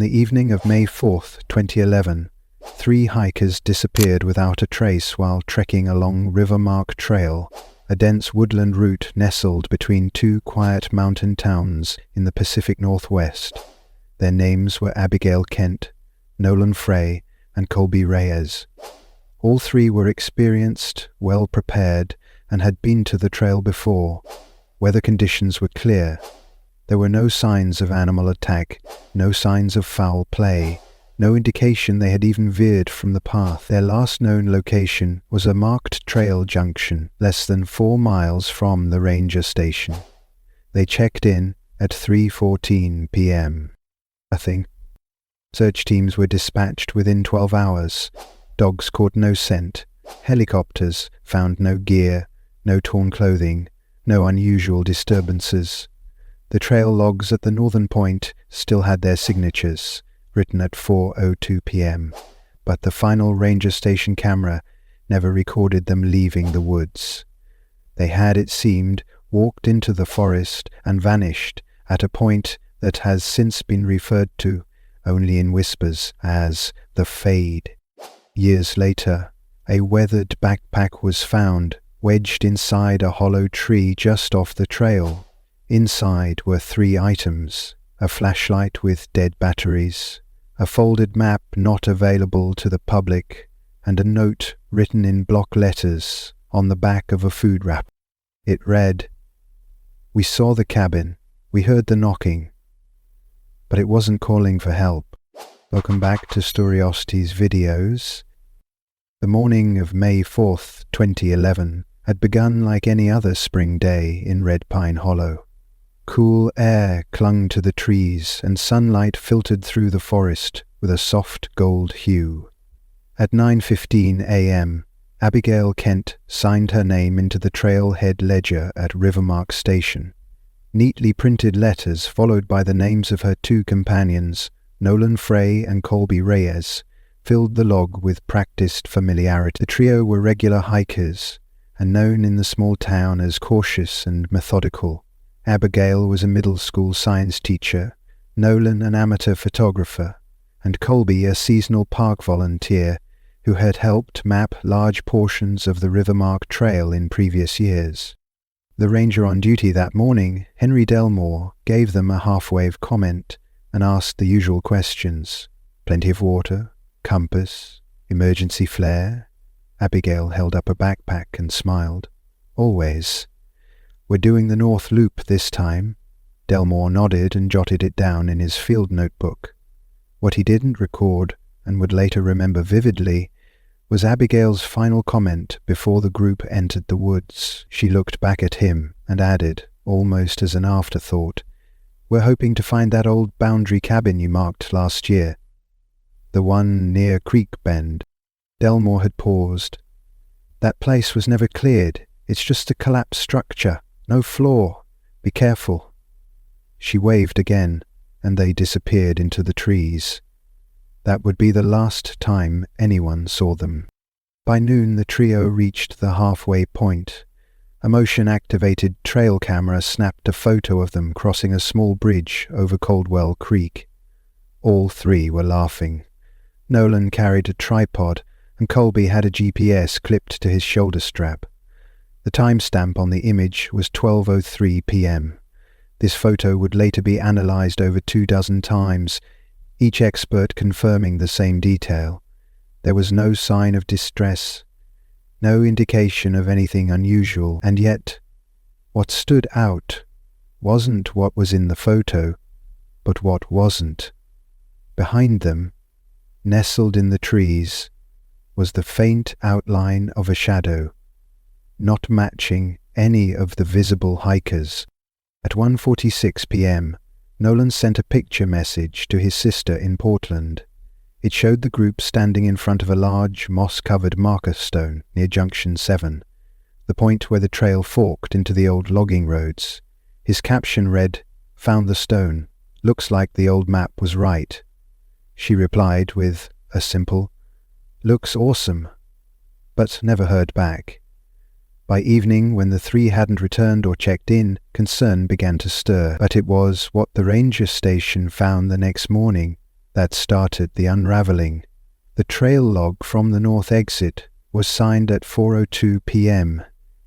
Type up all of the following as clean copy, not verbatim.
the evening of May 4th, 2011, 3 hikers disappeared without a trace while trekking along Rivermark Trail, a dense woodland route nestled between 2 quiet mountain towns in the Pacific Northwest. Their names were Abigail Kent, Nolan Frey, and Colby Reyes. All 3 were experienced, well prepared, and had been to the trail before. Weather conditions were clear. There were no signs of animal attack, no signs of foul play, no indication they had even veered from the path. Their last known location was a marked trail junction, less than 4 miles from the ranger station. They checked in at 3:14 p.m. Nothing. Search teams were dispatched within 12 hours. Dogs caught no scent. Helicopters found no gear, no torn clothing, no unusual disturbances. The trail logs at the northern point still had their signatures, written at 4:02 p.m., but the final ranger station camera never recorded them leaving the woods. They had, it seemed, walked into the forest and vanished at a point that has since been referred to, only in whispers, as the Fade. Years later, a weathered backpack was found, wedged inside a hollow tree just off the trail. Inside were 3 items: a flashlight with dead batteries, a folded map not available to the public, and a note written in block letters on the back of a food wrapper. It read, "We saw the cabin, we heard the knocking, but it wasn't calling for help." Welcome back to Storiosity's videos. The morning of May 4th, 2011 had begun like any other spring day in Red Pine Hollow. Cool air clung to the trees and sunlight filtered through the forest with a soft gold hue. At 9:15 a.m., Abigail Kent signed her name into the trailhead ledger at Rivermark Station. Neatly printed letters followed by the names of her 2 companions, Nolan Frey and Colby Reyes, filled the log with practiced familiarity. The trio were regular hikers, and known in the small town as cautious and methodical. Abigail was a middle school science teacher, Nolan an amateur photographer, and Colby a seasonal park volunteer who had helped map large portions of the Rivermark Trail in previous years. The ranger on duty that morning, Henry Delmore, gave them a half-wave comment and asked the usual questions. Plenty of water, compass, emergency flare. Abigail held up a backpack and smiled. Always. We're doing the North Loop this time. Delmore nodded and jotted it down in his field notebook. What he didn't record, and would later remember vividly, was Abigail's final comment before the group entered the woods. She looked back at him and added, almost as an afterthought, "We're hoping to find that old boundary cabin you marked last year. The one near Creek Bend." Delmore had paused. "That place was never cleared. It's just a collapsed structure. No floor. Be careful." She waved again, and they disappeared into the trees. That would be the last time anyone saw them. By noon the trio reached the halfway point. A motion-activated trail camera snapped a photo of them crossing a small bridge over Coldwell Creek. All 3 were laughing. Nolan carried a tripod, and Colby had a GPS clipped to his shoulder strap. The timestamp on the image was 12:03 p.m. This photo would later be analyzed over 24 times, each expert confirming the same detail. There was no sign of distress, no indication of anything unusual, and yet, what stood out wasn't what was in the photo, but what wasn't. Behind them, nestled in the trees, was the faint outline of a shadow, not matching any of the visible hikers. At 1:46 p.m., Nolan sent a picture message to his sister in Portland. It showed the group standing in front of a large, moss-covered marker stone near Junction 7, the point where the trail forked into the old logging roads. His caption read, "Found the stone. Looks like the old map was right." She replied with a simple, "Looks awesome," but never heard back. By evening, when the 3 hadn't returned or checked in, concern began to stir, but it was what the ranger station found the next morning That started the unraveling. The trail log from the north exit was signed at 4:02 p.m.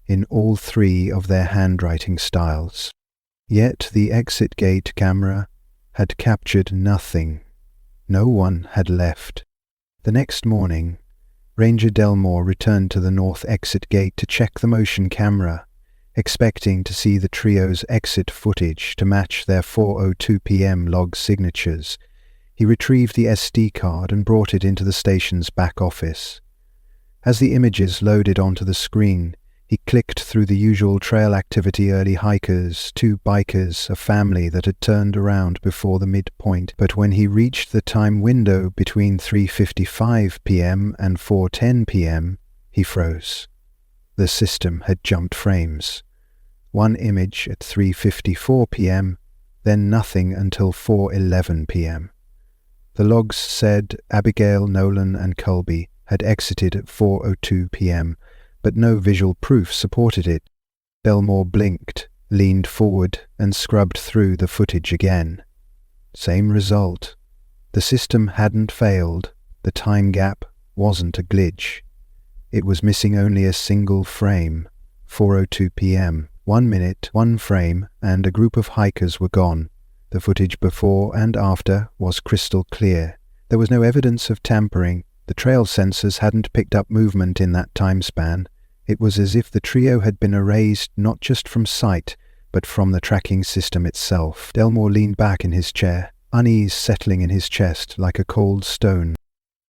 in all three of their handwriting styles. Yet the exit gate camera had captured nothing. No one had left. The next morning, Ranger Delmore returned to the north exit gate to check the motion camera, expecting to see the trio's exit footage to match their 4:02 p.m. log signatures. He retrieved the SD card and brought it into the station's back office. As the images loaded onto the screen, he clicked through the usual trail activity: early hikers, 2 bikers, a family that had turned around before the midpoint. But when he reached the time window between 3:55 p.m. and 4:10 p.m., he froze. The system had jumped frames. One image at 3:54 p.m., then nothing until 4:11 p.m. The logs said Abigail, Nolan, and Colby had exited at 4:02 p.m., but no visual proof supported it. Delmore blinked, leaned forward, and scrubbed through the footage again. Same result. The system hadn't failed. The time gap wasn't a glitch. It was missing only a single frame. 4:02 p.m. 1 minute, 1 frame, and a group of hikers were gone. The footage before and after was crystal clear. There was no evidence of tampering. The trail sensors hadn't picked up movement in that time span. It was as if the trio had been erased not just from sight, but from the tracking system itself. Delmore leaned back in his chair, unease settling in his chest like a cold stone.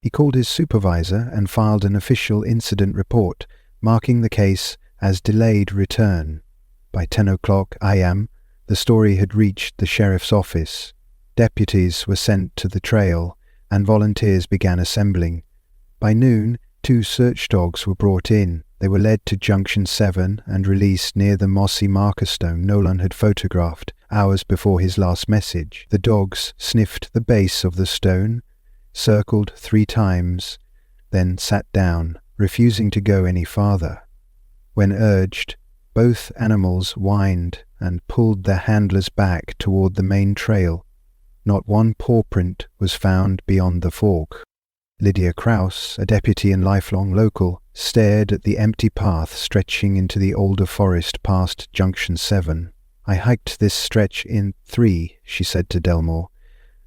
He called his supervisor and filed an official incident report, marking the case as delayed return. By 10 o'clock a.m., the story had reached the sheriff's office. Deputies were sent to the trail, and volunteers began assembling. By noon, 2 search dogs were brought in. They were led to Junction 7 and released near the mossy marker stone Nolan had photographed hours before his last message. The dogs sniffed the base of the stone, circled 3 times, then sat down, refusing to go any farther. When urged, both animals whined and pulled their handlers back toward the main trail. Not one paw print was found beyond the fork. Lydia Krause, a deputy and lifelong local, stared at the empty path stretching into the older forest past Junction 7. "I hiked this stretch in 3, she said to Delmore.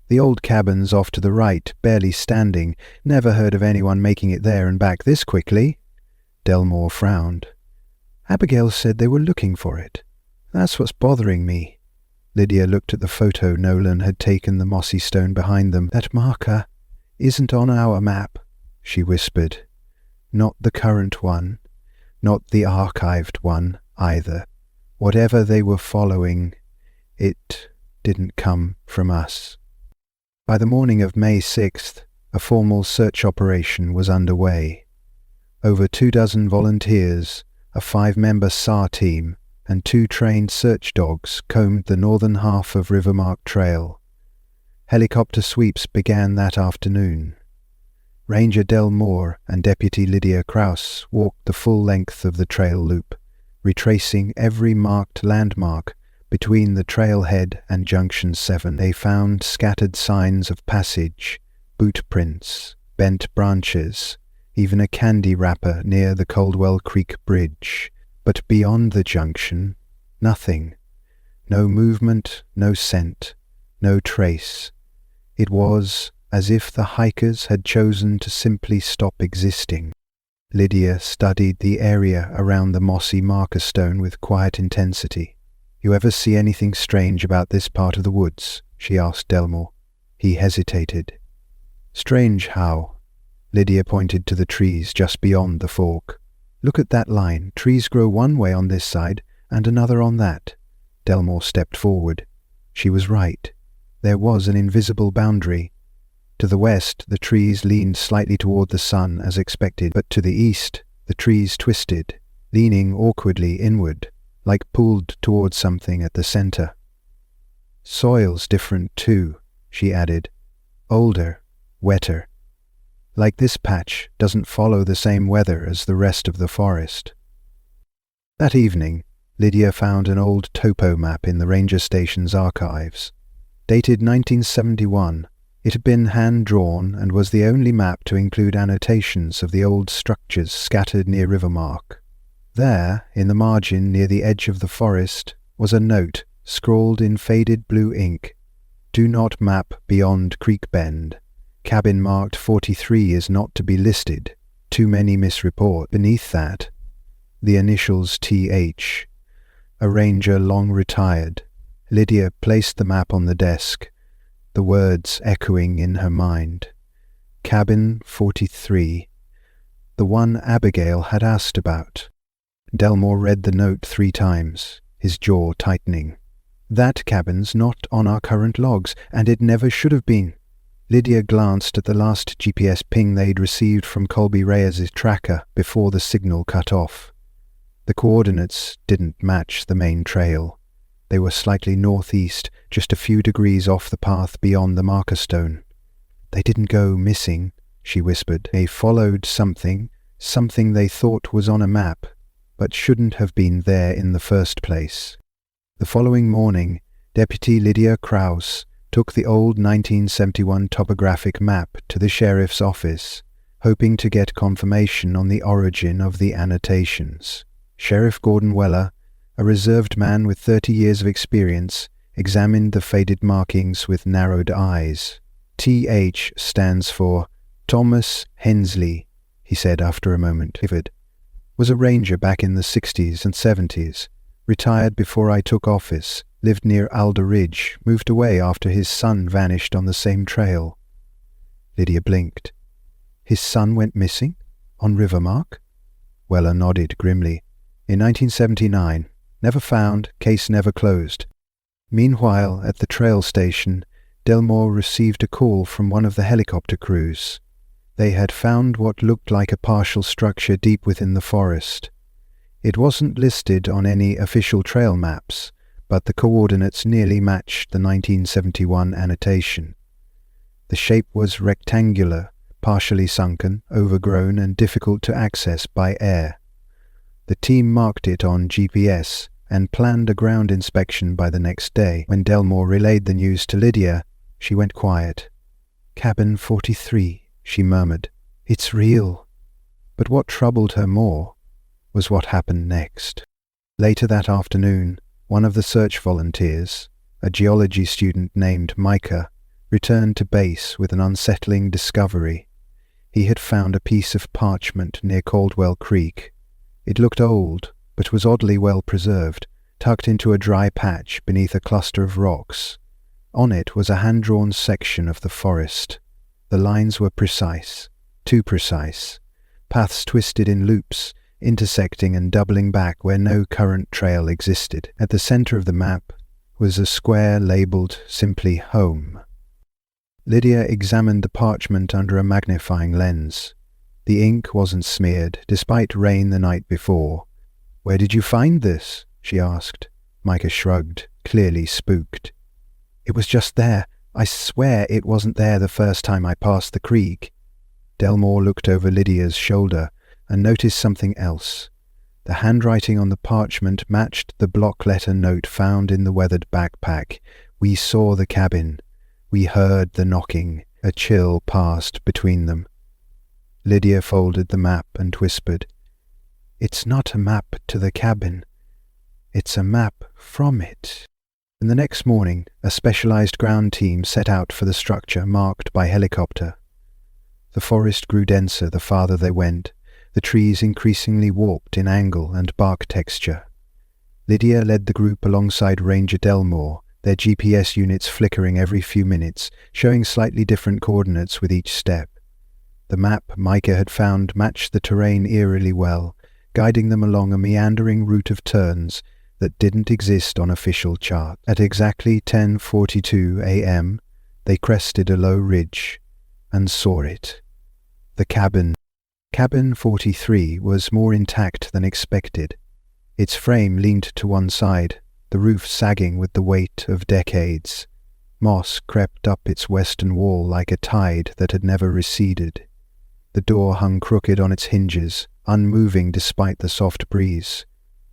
"The old cabin's off to the right, barely standing. Never heard of anyone making it there and back this quickly." Delmore frowned. "Abigail said they were looking for it. That's what's bothering me." Lydia looked at the photo Nolan had taken the mossy stone behind them. "That marker isn't on our map," she whispered. "Not the current one. Not the archived one, either. Whatever they were following, it didn't come from us." By the morning of May 6th, a formal search operation was underway. Over 24 volunteers, a 5-member SAR team, and 2 trained search dogs combed the northern half of Rivermark Trail. Helicopter sweeps began that afternoon. Ranger Delmore and Deputy Lydia Krause walked the full length of the trail loop, retracing every marked landmark between the trailhead and Junction 7. They found scattered signs of passage, boot prints, bent branches, even a candy wrapper near the Coldwell Creek Bridge. But beyond the junction, nothing. No movement, no scent, no trace. It was as if the hikers had chosen to simply stop existing. Lydia studied the area around the mossy marker stone with quiet intensity. "You ever see anything strange about this part of the woods?" she asked Delmore. He hesitated. "Strange how?" Lydia pointed to the trees just beyond the fork. "Look at that line. Trees grow one way on this side and another on that." Delmore stepped forward. She was right. There was an invisible boundary. To the west, the trees leaned slightly toward the sun as expected, but to the east, the trees twisted, leaning awkwardly inward, like pulled toward something at the center. "Soil's different too," she added. "Older, wetter. Like this patch doesn't follow the same weather as the rest of the forest." That evening, Lydia found an old topo map in the ranger station's archives. Dated 1971, It had been hand-drawn and was the only map to include annotations of the old structures scattered near Rivermark. There, in the margin near the edge of the forest, was a note scrawled in faded blue ink. "Do not map beyond Creek Bend. Cabin marked 43 is not to be listed. Too many misreport." Beneath that, the initials TH. A ranger long retired. Lydia placed the map on the desk, the words echoing in her mind. Cabin 43. The one Abigail had asked about. Delmore read the note 3 times, his jaw tightening. "That cabin's not on our current logs, and it never should have been." Lydia glanced at the last GPS ping they'd received from Colby Reyes' tracker before the signal cut off. The coordinates didn't match the main trail. They were slightly northeast, just a few degrees off the path beyond the marker stone. "They didn't go missing," she whispered. "They followed something they thought was on a map, but shouldn't have been there in the first place." The following morning, Deputy Lydia Krause took the old 1971 topographic map to the sheriff's office, hoping to get confirmation on the origin of the annotations. Sheriff Gordon Weller, a reserved man with 30 years of experience, examined the faded markings with narrowed eyes. "TH stands for Thomas Hensley," he said after a moment. "David was a ranger back in the 60s and 70s, retired before I took office, lived near Alder Ridge, moved away after his son vanished on the same trail." Lydia blinked. "His son went missing? On Rivermark?" Weller nodded grimly. "In 1979. Never found, case never closed." Meanwhile, at the trail station, Delmore received a call from one of the helicopter crews. They had found what looked like a partial structure deep within the forest. It wasn't listed on any official trail maps, but the coordinates nearly matched the 1971 annotation. The shape was rectangular, partially sunken, overgrown, and difficult to access by air. The team marked it on GPS and planned a ground inspection by the next day. When Delmore relayed the news to Lydia, she went quiet. "Cabin 43, she murmured. "It's real." But what troubled her more was what happened next. Later that afternoon, one of the search volunteers, a geology student named Micah, returned to base with an unsettling discovery. He had found a piece of parchment near Caldwell Creek. It looked old, but was oddly well preserved, tucked into a dry patch beneath a cluster of rocks. On it was a hand-drawn section of the forest. The lines were precise, too precise. Paths twisted in loops, intersecting and doubling back where no current trail existed. At the center of the map was a square labeled simply Home. Lydia examined the parchment under a magnifying lens. The ink wasn't smeared, despite rain the night before. "Where did you find this?" she asked. Micah shrugged, clearly spooked. "It was just there. I swear it wasn't there the first time I passed the creek." Delmore looked over Lydia's shoulder and noticed something else. The handwriting on the parchment matched the block letter note found in the weathered backpack. "We saw the cabin. We heard the knocking." A chill passed between them. Lydia folded the map and whispered, "It's not a map to the cabin. It's a map from it." And the next morning, a specialized ground team set out for the structure marked by helicopter. The forest grew denser the farther they went, the trees increasingly warped in angle and bark texture. Lydia led the group alongside Ranger Delmore, their GPS units flickering every few minutes, showing slightly different coordinates with each step. The map Micah had found matched the terrain eerily well, guiding them along a meandering route of turns that didn't exist on official charts. At exactly 10:42 a.m., they crested a low ridge and saw it. The cabin. Cabin 43 was more intact than expected. Its frame leaned to one side, the roof sagging with the weight of decades. Moss crept up its western wall like a tide that had never receded. The door hung crooked on its hinges, unmoving despite the soft breeze.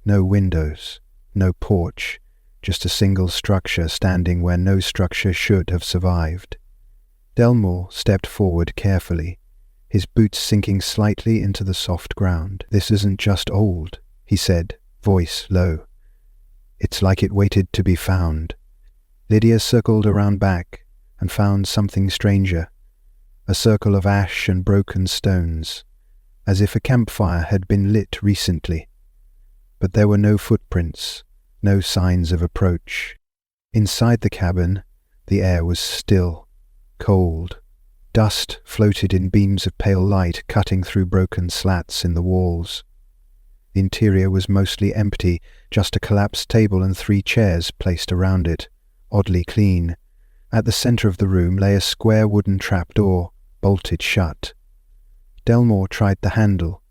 No windows, no porch, just a single structure standing where no structure should have survived. Delmore stepped forward carefully, his boots sinking slightly into the soft ground. "This isn't just old," he said, voice low. "It's like it waited to be found." Lydia circled around back and found something stranger, a circle of ash and broken stones, as if a campfire had been lit recently. But there were no footprints, no signs of approach. Inside the cabin, the air was still, cold. Dust floated in beams of pale light cutting through broken slats in the walls. The interior was mostly empty, just a collapsed table and 3 chairs placed around it, oddly clean. At the center of the room lay a square wooden trapdoor, bolted shut. Delmore tried the handle.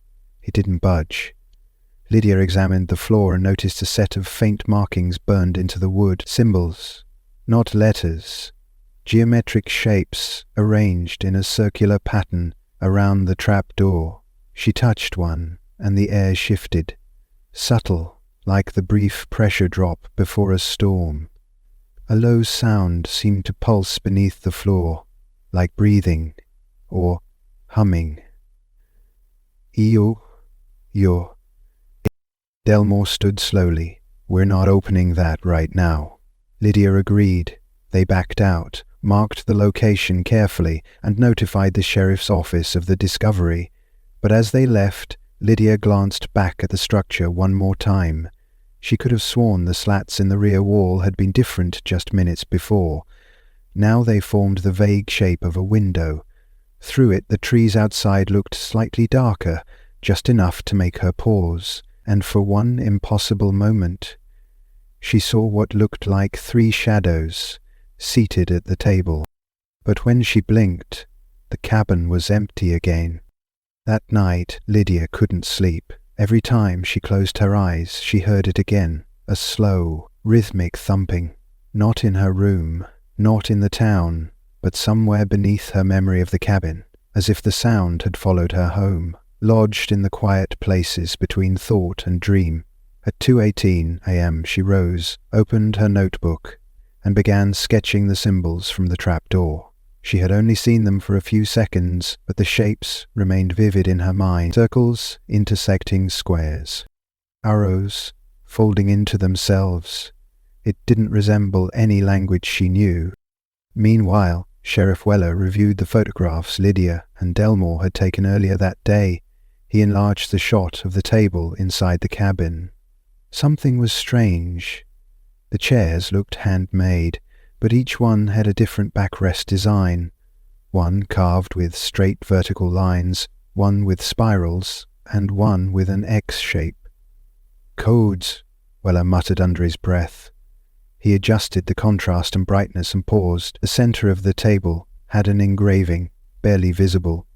It didn't budge. Lydia examined the floor and noticed a set of faint markings burned into the wood. Symbols, not letters. Geometric shapes arranged in a circular pattern around the trapdoor. She touched one, and the air shifted, subtle, like the brief pressure drop before a storm. A low sound seemed to pulse beneath the floor, like breathing, or humming. "Iyo, yo." Delmore stood slowly. "We're not opening that right now." Lydia agreed. They backed out, marked the location carefully, and notified the sheriff's office of the discovery. But as they left, Lydia glanced back at the structure one more time. She could have sworn the slats in the rear wall had been different just minutes before. Now they formed the vague shape of a window. Through it, the trees outside looked slightly darker, just enough to make her pause, and for one impossible moment, she saw what looked like 3 shadows, seated at the table. But when she blinked, the cabin was empty again. That night, Lydia couldn't sleep. Every time she closed her eyes, she heard it again, a slow, rhythmic thumping. Not in her room, not in the town, but somewhere beneath her memory of the cabin, as if the sound had followed her home, lodged in the quiet places between thought and dream. At 2:18 a.m. she rose, opened her notebook, and began sketching the symbols from the trapdoor. She had only seen them for a few seconds, but the shapes remained vivid in her mind. Circles intersecting squares. Arrows folding into themselves. It didn't resemble any language she knew. Meanwhile, Sheriff Weller reviewed the photographs Lydia and Delmore had taken earlier that day. He enlarged the shot of the table inside the cabin. Something was strange. The chairs looked handmade, but each one had a different backrest design. One carved with straight vertical lines, one with spirals, and one with an X shape. "Codes," Weller muttered under his breath. He adjusted the contrast and brightness and paused. The center of the table had an engraving, barely visible.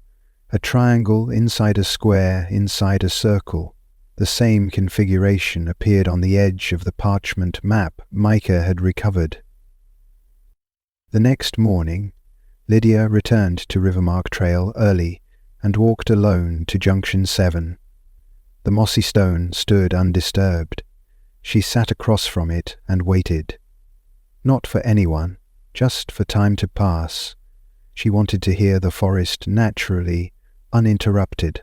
A triangle inside a square inside a circle. The same configuration appeared on the edge of the parchment map Micah had recovered. The next morning, Lydia returned to Rivermark Trail early and walked alone to Junction 7. The mossy stone stood undisturbed. She sat across from it and waited. Not for anyone, just for time to pass. She wanted to hear the forest naturally, uninterrupted.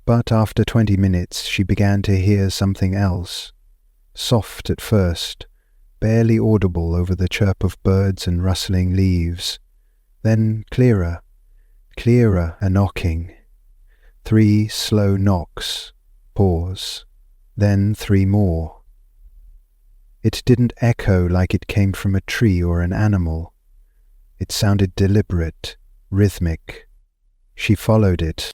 But after 20 minutes she began to hear something else. Soft at first, barely audible over the chirp of birds and rustling leaves. Then clearer, a knocking. 3 slow knocks, pause, then 3 more. It didn't echo like it came from a tree or an animal. It sounded deliberate, rhythmic. She followed it.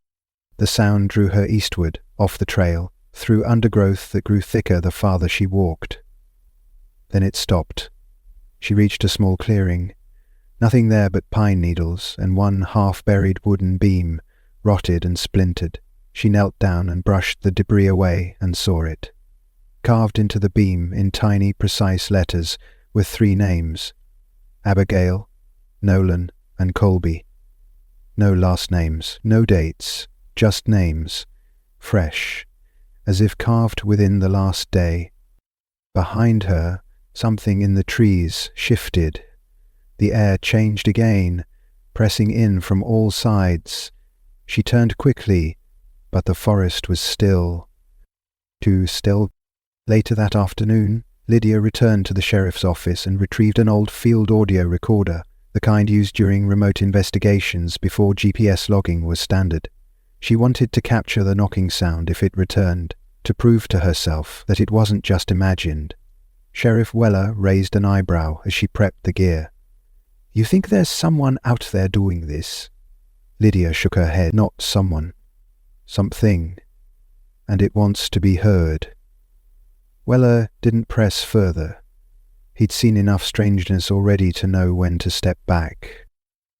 The sound drew her eastward, off the trail, through undergrowth that grew thicker the farther she walked. Then it stopped. She reached a small clearing. Nothing there but pine needles and one half-buried wooden beam, rotted and splintered. She knelt down and brushed the debris away and saw it. Carved into the beam in tiny, precise letters were 3 names: Abigail, Nolan, and Colby. No last names, no dates, just names, fresh, as if carved within the last day. Behind her, something in the trees shifted. The air changed again, pressing in from all sides. She turned quickly, but the forest was still. Too still. Later that afternoon, Lydia returned to the sheriff's office and retrieved an old field audio recorder, the kind used during remote investigations before GPS logging was standard. She wanted to capture the knocking sound if it returned, to prove to herself that it wasn't just imagined. Sheriff Weller raised an eyebrow as she prepped the gear. "You think there's someone out there doing this?" Lydia shook her head. "Not someone. Something. And it wants to be heard." Weller didn't press further. He'd seen enough strangeness already to know when to step back.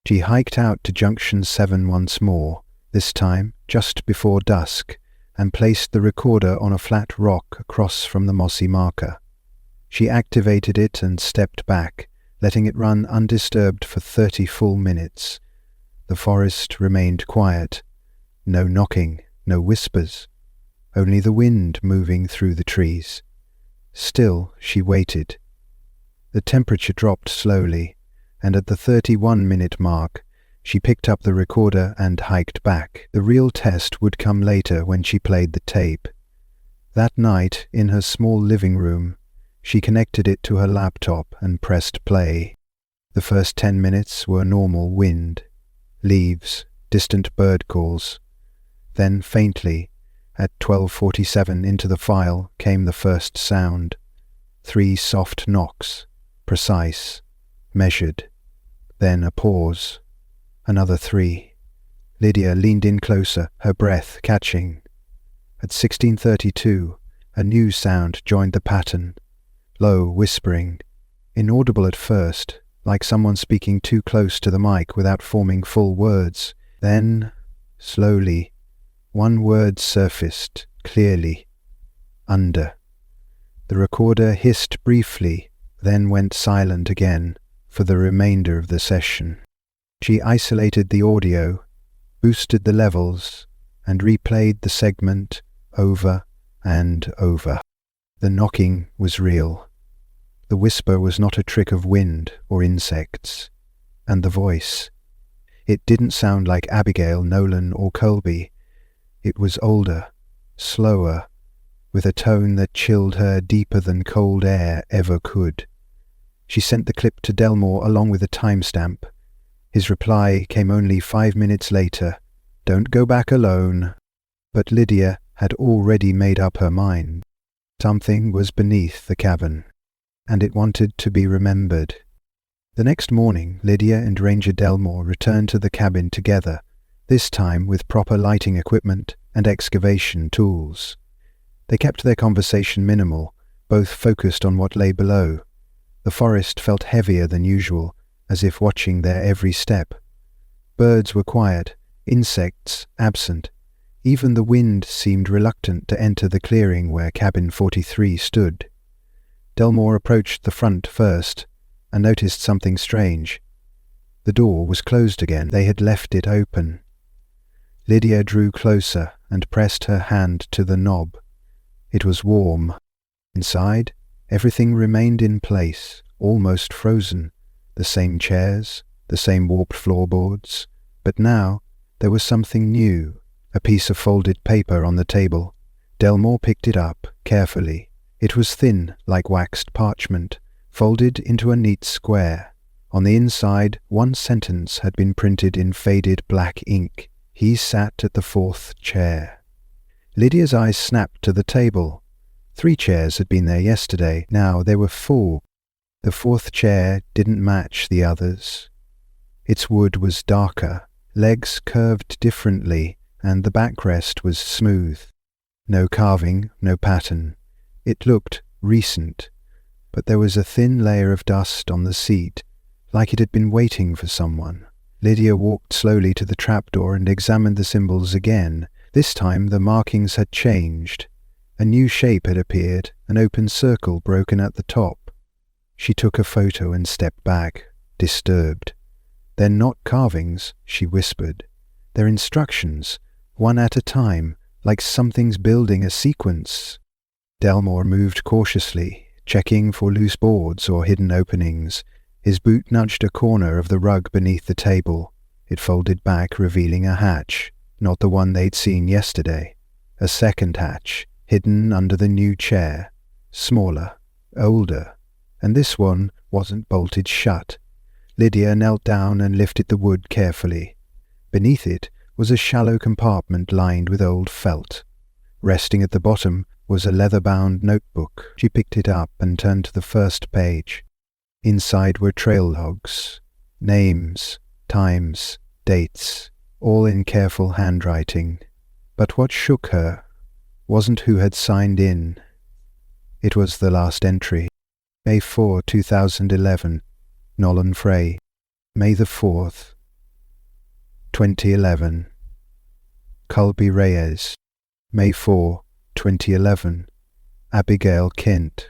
She hiked out to Junction 7 once more, this time just before dusk, and placed the recorder on a flat rock across from the mossy marker. She activated it and stepped back, letting it run undisturbed for 30 full minutes. The forest remained quiet. No knocking, no whispers. Only the wind moving through the trees. Still, she waited. The temperature dropped slowly, and at the 31-minute mark, she picked up the recorder and hiked back. The real test would come later when she played the tape. That night, in her small living room, she connected it to her laptop and pressed play. The first 10 minutes were normal wind, leaves, distant bird calls. Then faintly, at 12:47 into the file, came the first sound. 3 soft knocks, precise, measured. Then a pause. Another 3. Lydia leaned in closer, her breath catching. At 16:32, a new sound joined the pattern. Low whispering, inaudible at first, like someone speaking too close to the mic without forming full words. Then, slowly, one word surfaced, clearly. Under. The recorder hissed briefly, then went silent again for the remainder of the session. She isolated the audio, boosted the levels, and replayed the segment over and over. The knocking was real. The whisper was not a trick of wind or insects. And the voice. It didn't sound like Abigail, Nolan, or Colby. It was older, slower, with a tone that chilled her deeper than cold air ever could. She sent the clip to Delmore along with a timestamp. His reply came only 5 minutes later. "Don't go back alone." But Lydia had already made up her mind. Something was beneath the cabin, and it wanted to be remembered. The next morning, Lydia and Ranger Delmore returned to the cabin together, this time with proper lighting equipment and excavation tools. They kept their conversation minimal, both focused on what lay below. The forest felt heavier than usual, as if watching their every step. Birds were quiet, insects absent. Even the wind seemed reluctant to enter the clearing where Cabin 43 stood. Delmore approached the front first, and noticed something strange. The door was closed again. They had left it open. Lydia drew closer and pressed her hand to the knob. It was warm. Inside, everything remained in place, almost frozen. The same chairs, the same warped floorboards. But now, there was something new, a piece of folded paper on the table. Delmore picked it up, carefully. It was thin, like waxed parchment, folded into a neat square. On the inside, one sentence had been printed in faded black ink. He sat at the 4th chair. Lydia's eyes snapped to the table. 3 chairs had been there yesterday. Now they were full. The 4th chair didn't match the others. Its wood was darker, legs curved differently, and the backrest was smooth. No carving, no pattern. It looked recent, but there was a thin layer of dust on the seat, like it had been waiting for someone. Lydia walked slowly to the trapdoor and examined the symbols again. This time the markings had changed. A new shape had appeared, an open circle broken at the top. She took a photo and stepped back, disturbed. "They're not carvings," she whispered. "They're instructions, one at a time, like something's building a sequence." Delmore moved cautiously, checking for loose boards or hidden openings. His boot nudged a corner of the rug beneath the table. It folded back, revealing a hatch, not the one they'd seen yesterday. A second hatch, hidden under the new chair, smaller, older, and this one wasn't bolted shut. Lydia knelt down and lifted the wood carefully. Beneath it was a shallow compartment lined with old felt. Resting at the bottom was a leather-bound notebook. She picked it up and turned to the first page. Inside were trail logs, names, times, dates, all in careful handwriting. But what shook her wasn't who had signed in. It was the last entry. May 4, 2011. Nolan Frey. May the 4th, 2011. Colby Reyes. May 4, 2011. Abigail Kent.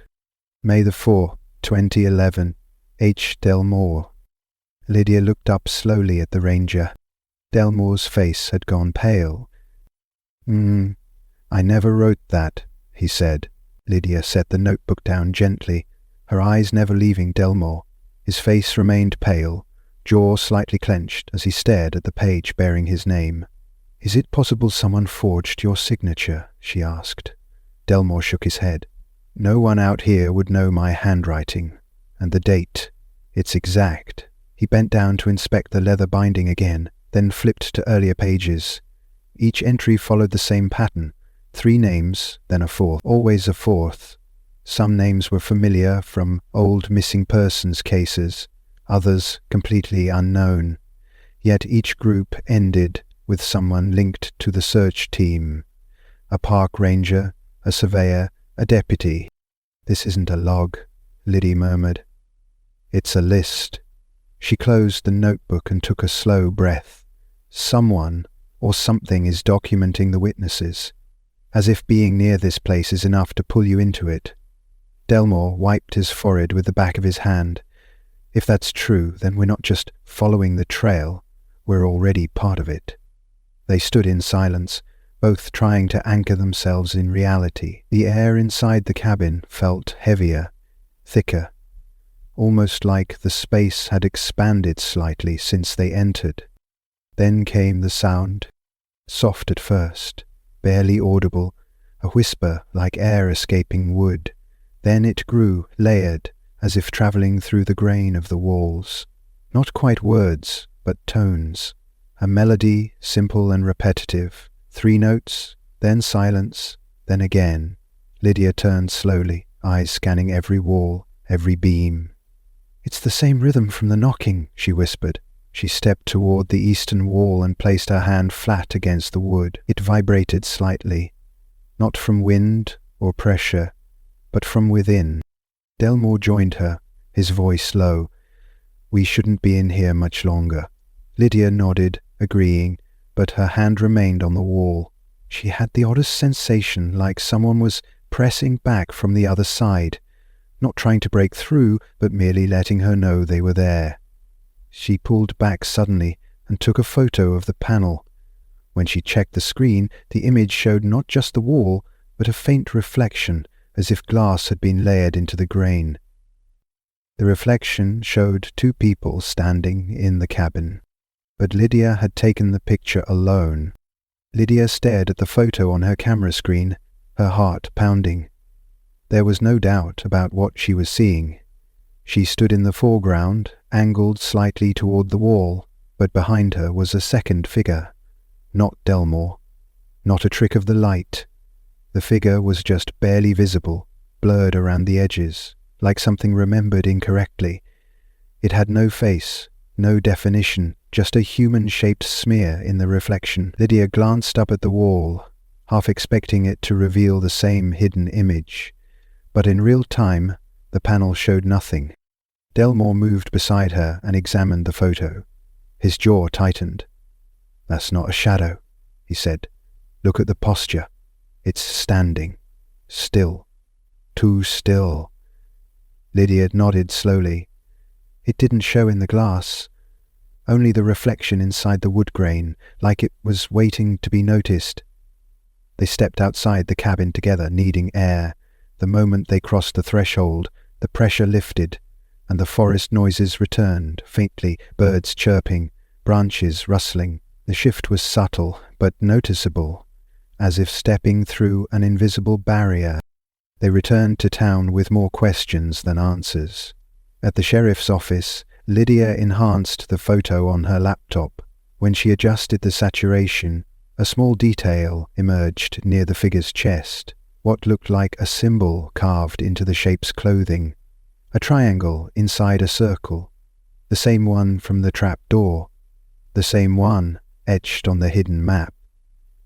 May the 4th, 2011. H. Delmore. Lydia looked up slowly at the ranger. Delmore's face had gone pale. I never wrote that, he said. Lydia set the notebook down gently, her eyes never leaving Delmore. His face remained pale, jaw slightly clenched as he stared at the page bearing his name. "Is it possible someone forged your signature?" she asked. Delmore shook his head. "No one out here would know my handwriting. And the date. It's exact." He bent down to inspect the leather binding again, then flipped to earlier pages. Each entry followed the same pattern. 3 names, then a 4th, always a 4th. Some names were familiar from old missing persons cases, others completely unknown. Yet each group ended with someone linked to the search team. A park ranger, a surveyor, a deputy. "This isn't a log," Liddy murmured. "It's a list." She closed the notebook and took a slow breath. Someone or something is documenting the witnesses, as if being near this place is enough to pull you into it. Delmore wiped his forehead with the back of his hand. If that's true, then we're not just following the trail, we're already part of it. They stood in silence, both trying to anchor themselves in reality. The air inside the cabin felt heavier, thicker, almost like the space had expanded slightly since they entered. Then came the sound, soft at first, barely audible, a whisper like air escaping wood. Then it grew, layered, as if travelling through the grain of the walls. Not quite words, but tones. A melody, simple and repetitive. 3 notes, then silence, then again. Lydia turned slowly, eyes scanning every wall, every beam. "It's the same rhythm from the knocking," she whispered. She stepped toward the eastern wall and placed her hand flat against the wood. It vibrated slightly, not from wind or pressure, but from within. Delmore joined her, his voice low. "We shouldn't be in here much longer." Lydia nodded, agreeing, but her hand remained on the wall. She had the oddest sensation, like someone was pressing back from the other side, not trying to break through, but merely letting her know they were there. She pulled back suddenly and took a photo of the panel. When she checked the screen, the image showed not just the wall, but a faint reflection, as if glass had been layered into the grain. The reflection showed 2 people standing in the cabin. But Lydia had taken the picture alone. Lydia stared at the photo on her camera screen, her heart pounding. There was no doubt about what she was seeing. She stood in the foreground, angled slightly toward the wall, but behind her was a second figure. Not Delmore. Not a trick of the light. The figure was just barely visible, blurred around the edges, like something remembered incorrectly. It had no face, no definition, just a human-shaped smear in the reflection. Lydia glanced up at the wall, half expecting it to reveal the same hidden image. But in real time, the panel showed nothing. Delmore moved beside her and examined the photo. His jaw tightened. "That's not a shadow," he said. "Look at the posture. It's standing. Still. Too still." Lydia nodded slowly. It didn't show in the glass. Only the reflection inside the wood grain, like it was waiting to be noticed. They stepped outside the cabin together, needing air. The moment they crossed the threshold, the pressure lifted, and the forest noises returned, faintly, birds chirping, branches rustling. The shift was subtle, but noticeable, as if stepping through an invisible barrier. They returned to town with more questions than answers. At the sheriff's office, Lydia enhanced the photo on her laptop. When she adjusted the saturation, a small detail emerged near the figure's chest, what looked like a symbol carved into the shape's clothing. A triangle inside a circle, the same one from the trap door, the same one etched on the hidden map.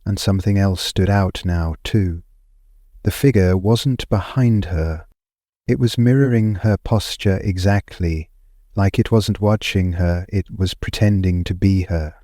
And something else stood out now, too. The figure wasn't behind her. It was mirroring her posture exactly, like it wasn't watching her, it was pretending to be her.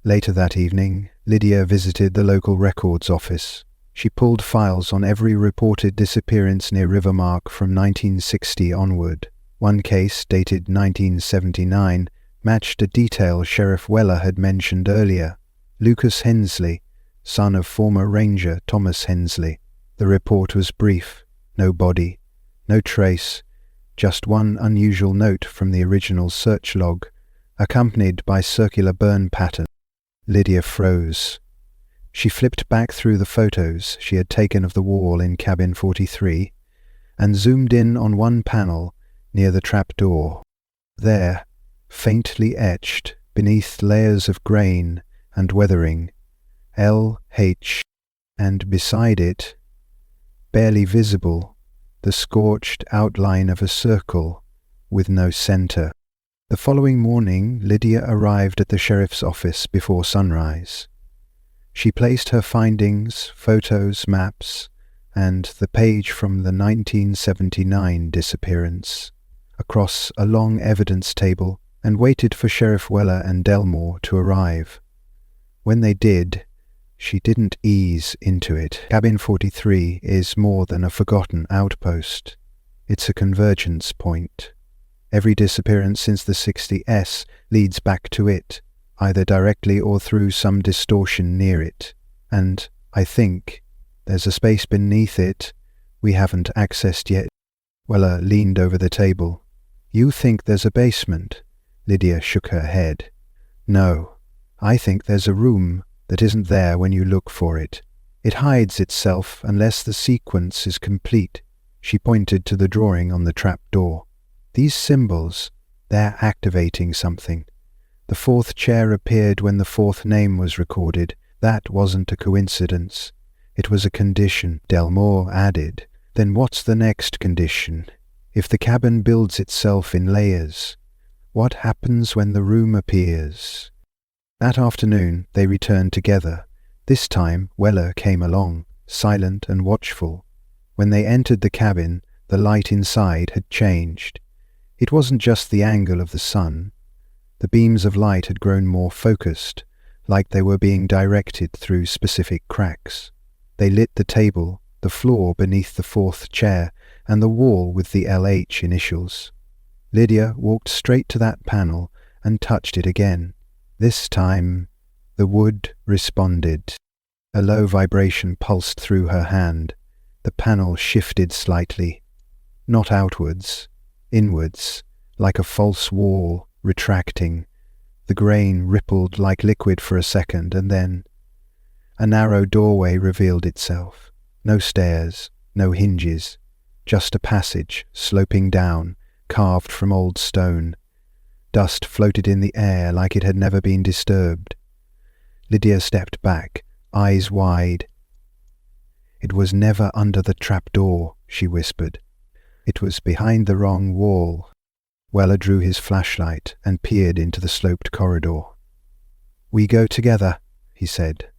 Later that evening, Lydia visited the local records office. She pulled files on every reported disappearance near Rivermark from 1960 onward. One case, dated 1979, matched a detail Sheriff Weller had mentioned earlier. Lucas Hensley, son of former ranger Thomas Hensley. The report was brief. No body, no trace, just one unusual note from the original search log, accompanied by circular burn pattern. Lydia froze. She flipped back through the photos she had taken of the wall in cabin 43 and zoomed in on one panel near the trap door. There, faintly etched beneath layers of grain and weathering, LH, and beside it, barely visible, the scorched outline of a circle with no center. The following morning, Lydia arrived at the sheriff's office before sunrise. She placed her findings, photos, maps, and the page from the 1979 disappearance across a long evidence table and waited for Sheriff Weller and Delmore to arrive. When they did, she didn't ease into it. Cabin 43 is more than a forgotten outpost. It's a convergence point. Every disappearance since the 60s leads back to it, either directly or through some distortion near it. And, I think, there's a space beneath it we haven't accessed yet. Weller leaned over the table. You think there's a basement? Lydia shook her head. No, I think there's a room that isn't there when you look for it. It hides itself unless the sequence is complete. She pointed to the drawing on the trap door. These symbols, they're activating something. The fourth chair appeared when the fourth name was recorded. That wasn't a coincidence. It was a condition, Delmore added. Then what's the next condition? If the cabin builds itself in layers, what happens when the room appears? That afternoon they returned together. This time Weller came along, silent and watchful. When they entered the cabin, the light inside had changed. It wasn't just the angle of the sun. The beams of light had grown more focused, like they were being directed through specific cracks. They lit the table, the floor beneath the fourth chair, and the wall with the LH initials. Lydia walked straight to that panel and touched it again. This time, the wood responded. A low vibration pulsed through her hand. The panel shifted slightly, not outwards, inwards, like a false wall, retracting. The grain rippled like liquid for a second, and then a narrow doorway revealed itself. No stairs, no hinges, just a passage sloping down, carved from old stone. Dust floated in the air like it had never been disturbed. Lydia stepped back, eyes wide. It was never under the trapdoor, she whispered. It was behind the wrong wall. Weller drew his flashlight and peered into the sloped corridor. We go together, he said.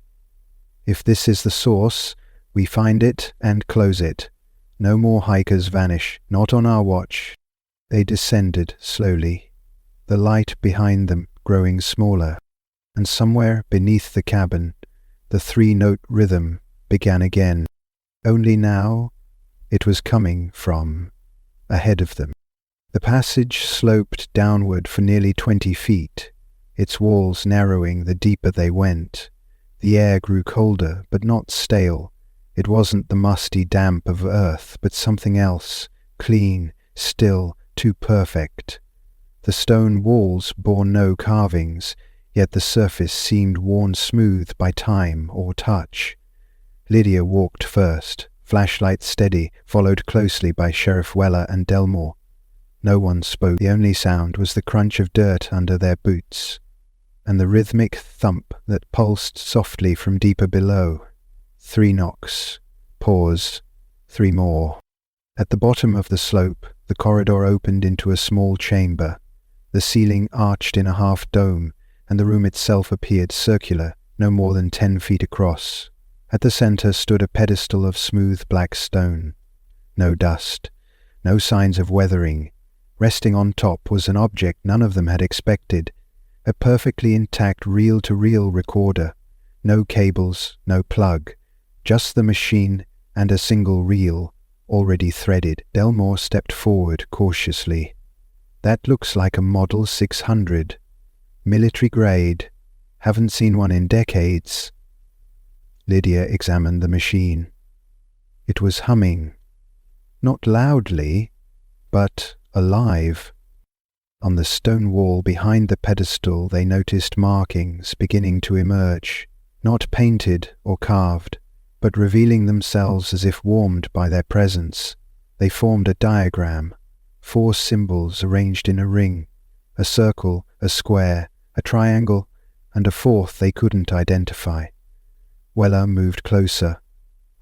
If this is the source, we find it and close it. No more hikers vanish, not on our watch. They descended slowly, the light behind them growing smaller, and somewhere beneath the cabin, the three-note rhythm began again. Only now, it was coming from ahead of them. The passage sloped downward for nearly 20 feet, its walls narrowing the deeper they went. The air grew colder, but not stale. It wasn't the musty damp of earth, but something else, clean, still, too perfect. The stone walls bore no carvings, yet the surface seemed worn smooth by time or touch. Lydia walked first, flashlight steady, followed closely by Sheriff Weller and Delmore. No one spoke. The only sound was the crunch of dirt under their boots, and the rhythmic thump that pulsed softly from deeper below. 3 knocks. Pause. 3 more. At the bottom of the slope, the corridor opened into a small chamber. The ceiling arched in a half-dome, and the room itself appeared circular, no more than 10 feet across. At the center stood a pedestal of smooth black stone. No dust, no signs of weathering. Resting on top was an object none of them had expected, a perfectly intact reel-to-reel recorder. No cables, no plug, just the machine and a single reel, already threaded. Delmore stepped forward cautiously. That looks like a Model 600. Military grade. Haven't seen one in decades. Lydia examined the machine. It was humming. Not loudly, but alive. On the stone wall behind the pedestal they noticed markings beginning to emerge, not painted or carved, but revealing themselves as if warmed by their presence. They formed a diagram, 4 symbols arranged in a ring, a circle, a square, a triangle, and a 4th they couldn't identify. Weller moved closer.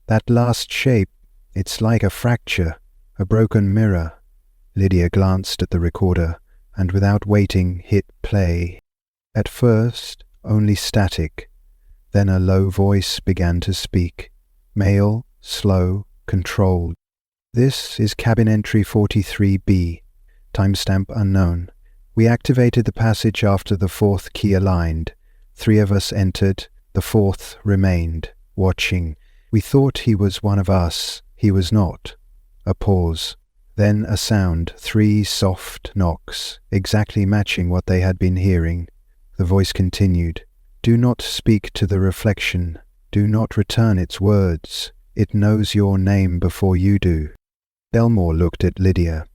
That last shape, it's like a fracture, a broken mirror. Lydia glanced at the recorder, and without waiting hit play. At first, only static. Then a low voice began to speak. Male, slow, controlled. This is cabin entry 43B. Timestamp unknown. We activated the passage after the 4th key aligned. 3 of us entered. The 4th remained, watching. We thought he was one of us. He was not. A pause. Then a sound, 3 soft knocks, exactly matching what they had been hearing. The voice continued. Do not speak to the reflection. Do not return its words. It knows your name before you do. Delmore looked at Lydia.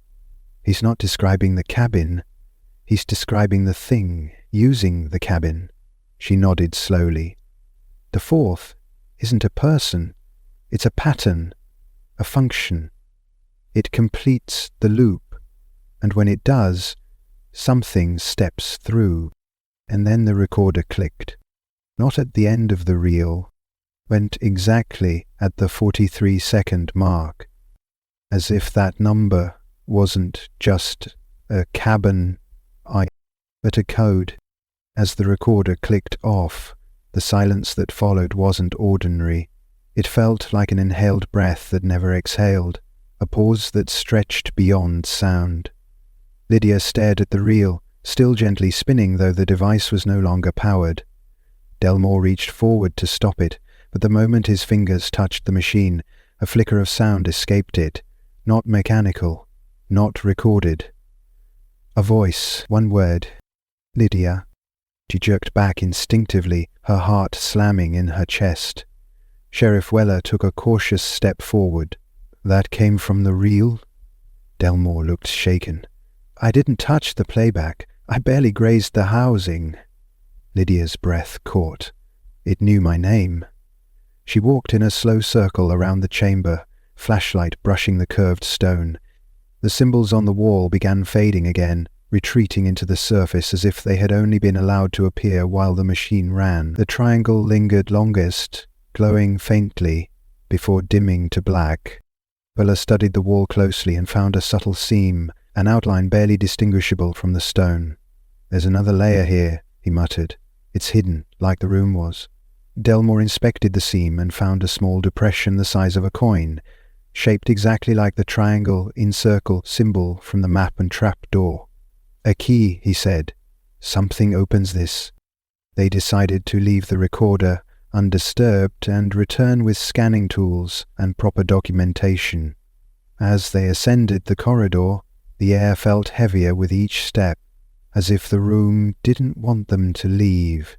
He's not describing the cabin. He's describing the thing, using the cabin. She nodded slowly. The 4th isn't a person. It's a pattern, a function. It completes the loop, and when it does, something steps through. And then the recorder clicked. Not at the end of the reel, went exactly at the 43-second mark, as if that number wasn't just a cabin but a code. As the recorder clicked off, the silence that followed wasn't ordinary. It felt like an inhaled breath that never exhaled, a pause that stretched beyond sound. Lydia stared at the reel, still gently spinning though the device was no longer powered. Delmore reached forward to stop it, but the moment his fingers touched the machine, a flicker of sound escaped it, not mechanical, not recorded. A voice, one word. Lydia. She jerked back instinctively, her heart slamming in her chest. Sheriff Weller took a cautious step forward. That came from the reel? Delmore looked shaken. I didn't touch the playback. I barely grazed the housing. Lydia's breath caught. It knew my name. She walked in a slow circle around the chamber, flashlight brushing the curved stone. The symbols on the wall began fading again, retreating into the surface as if they had only been allowed to appear while the machine ran. The triangle lingered longest, glowing faintly, before dimming to black. Weller studied the wall closely and found a subtle seam, an outline barely distinguishable from the stone. There's another layer here, he muttered. It's hidden, like the room was. Delmore inspected the seam and found a small depression the size of a coin, shaped exactly like the triangle in-circle symbol from the map and trap door. A key, he said. Something opens this. They decided to leave the recorder undisturbed and return with scanning tools and proper documentation. As they ascended the corridor, the air felt heavier with each step, as if the room didn't want them to leave.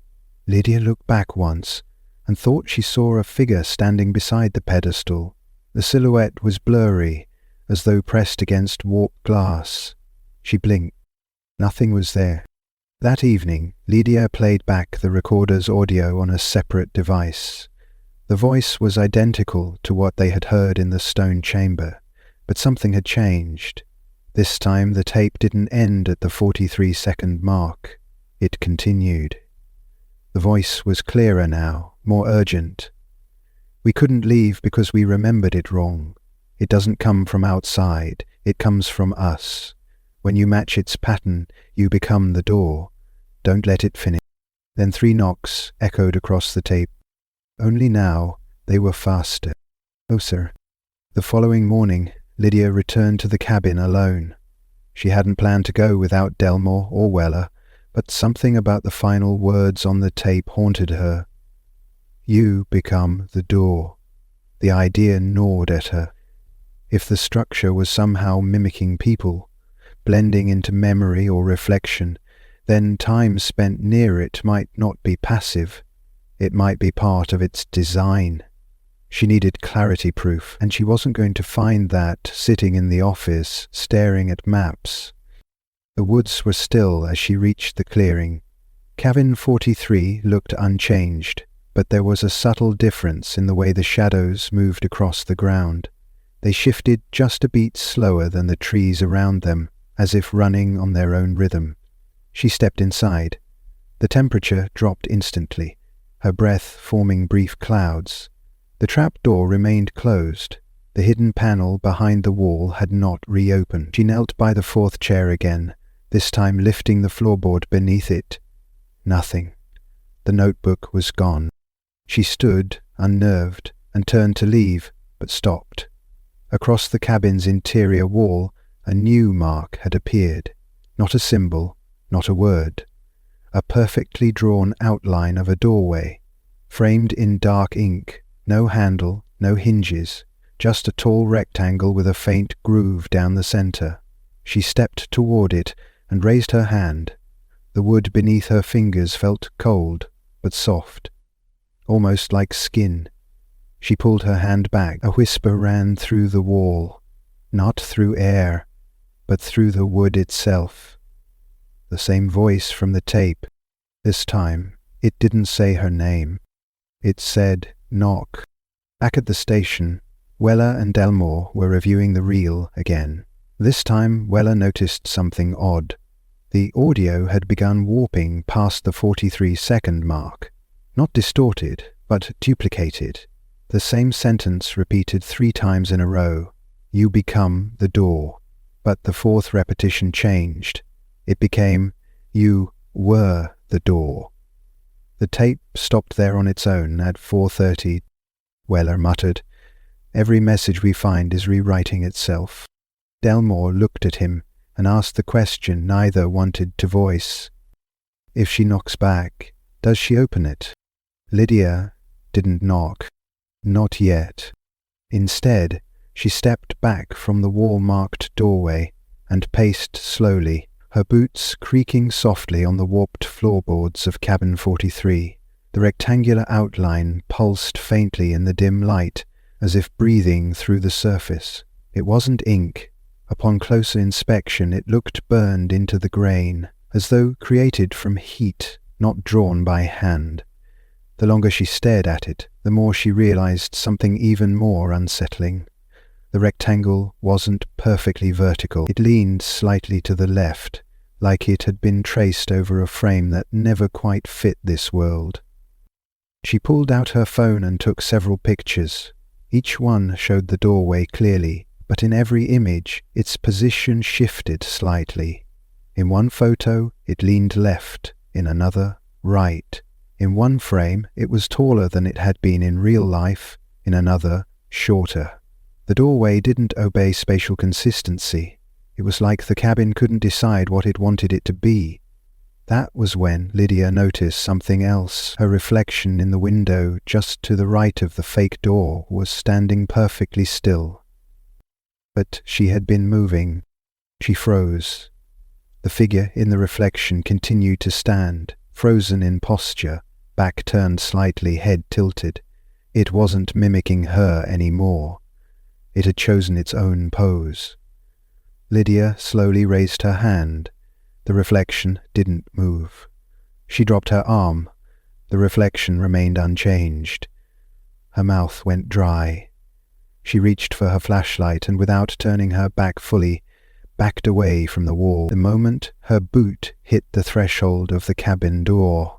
Lydia looked back once and thought she saw a figure standing beside the pedestal. The silhouette was blurry, as though pressed against warped glass. She blinked. Nothing was there. That evening, Lydia played back the recorder's audio on a separate device. The voice was identical to what they had heard in the stone chamber, but something had changed. This time the tape didn't end at the 43-second mark. It continued. The voice was clearer now, more urgent. "We couldn't leave because we remembered it wrong. It doesn't come from outside, it comes from us. When you match its pattern, you become the door. Don't let it finish." Then 3 knocks echoed across the tape. Only now they were faster, closer. The following morning, Lydia returned to the cabin alone. She hadn't planned to go without Delmore or Weller, but something about the final words on the tape haunted her. You become the door. The idea gnawed at her. If the structure was somehow mimicking people, blending into memory or reflection, then time spent near it might not be passive. It might be part of its design. She needed clarity proof, and she wasn't going to find that sitting in the office, staring at maps. The woods were still as she reached the clearing. Cabin 43 looked unchanged, but there was a subtle difference in the way the shadows moved across the ground. They shifted just a beat slower than the trees around them, as if running on their own rhythm. She stepped inside. The temperature dropped instantly, her breath forming brief clouds. The trap door remained closed. The hidden panel behind the wall had not reopened. She knelt by the 4th chair again, this time lifting the floorboard beneath it. Nothing. The notebook was gone. She stood, unnerved, and turned to leave, but stopped. Across the cabin's interior wall, a new mark had appeared. Not a symbol, not a word. A perfectly drawn outline of a doorway, framed in dark ink, no handle, no hinges, just a tall rectangle with a faint groove down the center. She stepped toward it and raised her hand. The wood beneath her fingers felt cold, but soft, almost like skin. She pulled her hand back. A whisper ran through the wall, not through air, but through the wood itself. The same voice from the tape. This time, it didn't say her name. It said, "Knock." Back at the station, Weller and Delmore were reviewing the reel again. This time, Weller noticed something odd. The audio had begun warping past the 43-second mark. Not distorted, but duplicated. The same sentence repeated 3 times in a row. You become the door. But the 4th repetition changed. It became, you were the door. The tape stopped there on its own at 4:30. Weller muttered, "Every message we find is rewriting itself." Delmore looked at him and asked the question neither wanted to voice. If she knocks back, does she open it? Lydia didn't knock. Not yet. Instead, she stepped back from the wall-marked doorway and paced slowly, her boots creaking softly on the warped floorboards of cabin 43. The rectangular outline pulsed faintly in the dim light, as if breathing through the surface. It wasn't ink. Upon closer inspection it looked burned into the grain, as though created from heat, not drawn by hand. The longer she stared at it, the more she realized something even more unsettling. The rectangle wasn't perfectly vertical. It leaned slightly to the left, like it had been traced over a frame that never quite fit this world. She pulled out her phone and took several pictures. Each one showed the doorway clearly, but in every image its position shifted slightly. In one photo it leaned left, in another right. In one frame it was taller than it had been in real life, in another shorter. The doorway didn't obey spatial consistency. It was like the cabin couldn't decide what it wanted it to be. That was when Lydia noticed something else. Her reflection in the window just to the right of the fake door was standing perfectly still. But she had been moving. She froze. The figure in the reflection continued to stand, frozen in posture, back turned slightly, head tilted. It wasn't mimicking her anymore. It had chosen its own pose. Lydia slowly raised her hand. The reflection didn't move. She dropped her arm. The reflection remained unchanged. Her mouth went dry. She reached for her flashlight and, without turning her back fully, backed away from the wall. The moment her boot hit the threshold of the cabin door,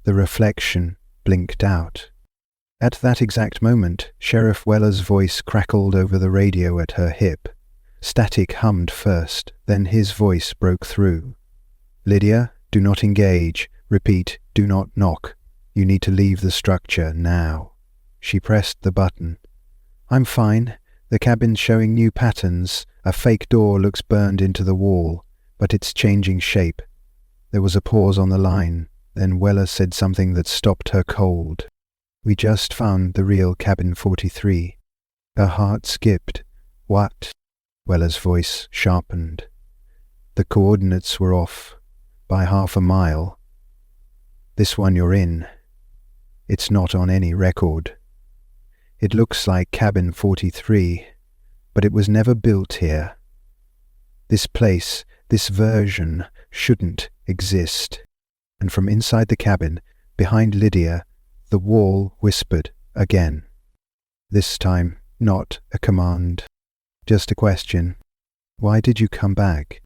the reflection blinked out. At that exact moment, Sheriff Weller's voice crackled over the radio at her hip. Static hummed first, then his voice broke through. "Lydia, do not engage. Repeat, do not knock. You need to leave the structure now." She pressed the button. "I'm fine. The cabin's showing new patterns. A fake door looks burned into the wall, but it's changing shape." There was a pause on the line. Then Weller said something that stopped her cold. "We just found the real cabin 43. Her heart skipped. "What?" Weller's voice sharpened. "The coordinates were off by 1/2 a mile. This one you're in, it's not on any record. It looks like cabin 43, but it was never built here. This place, this version, shouldn't exist." And from inside the cabin, behind Lydia, the wall whispered again. This time, not a command, just a question. "Why did you come back?"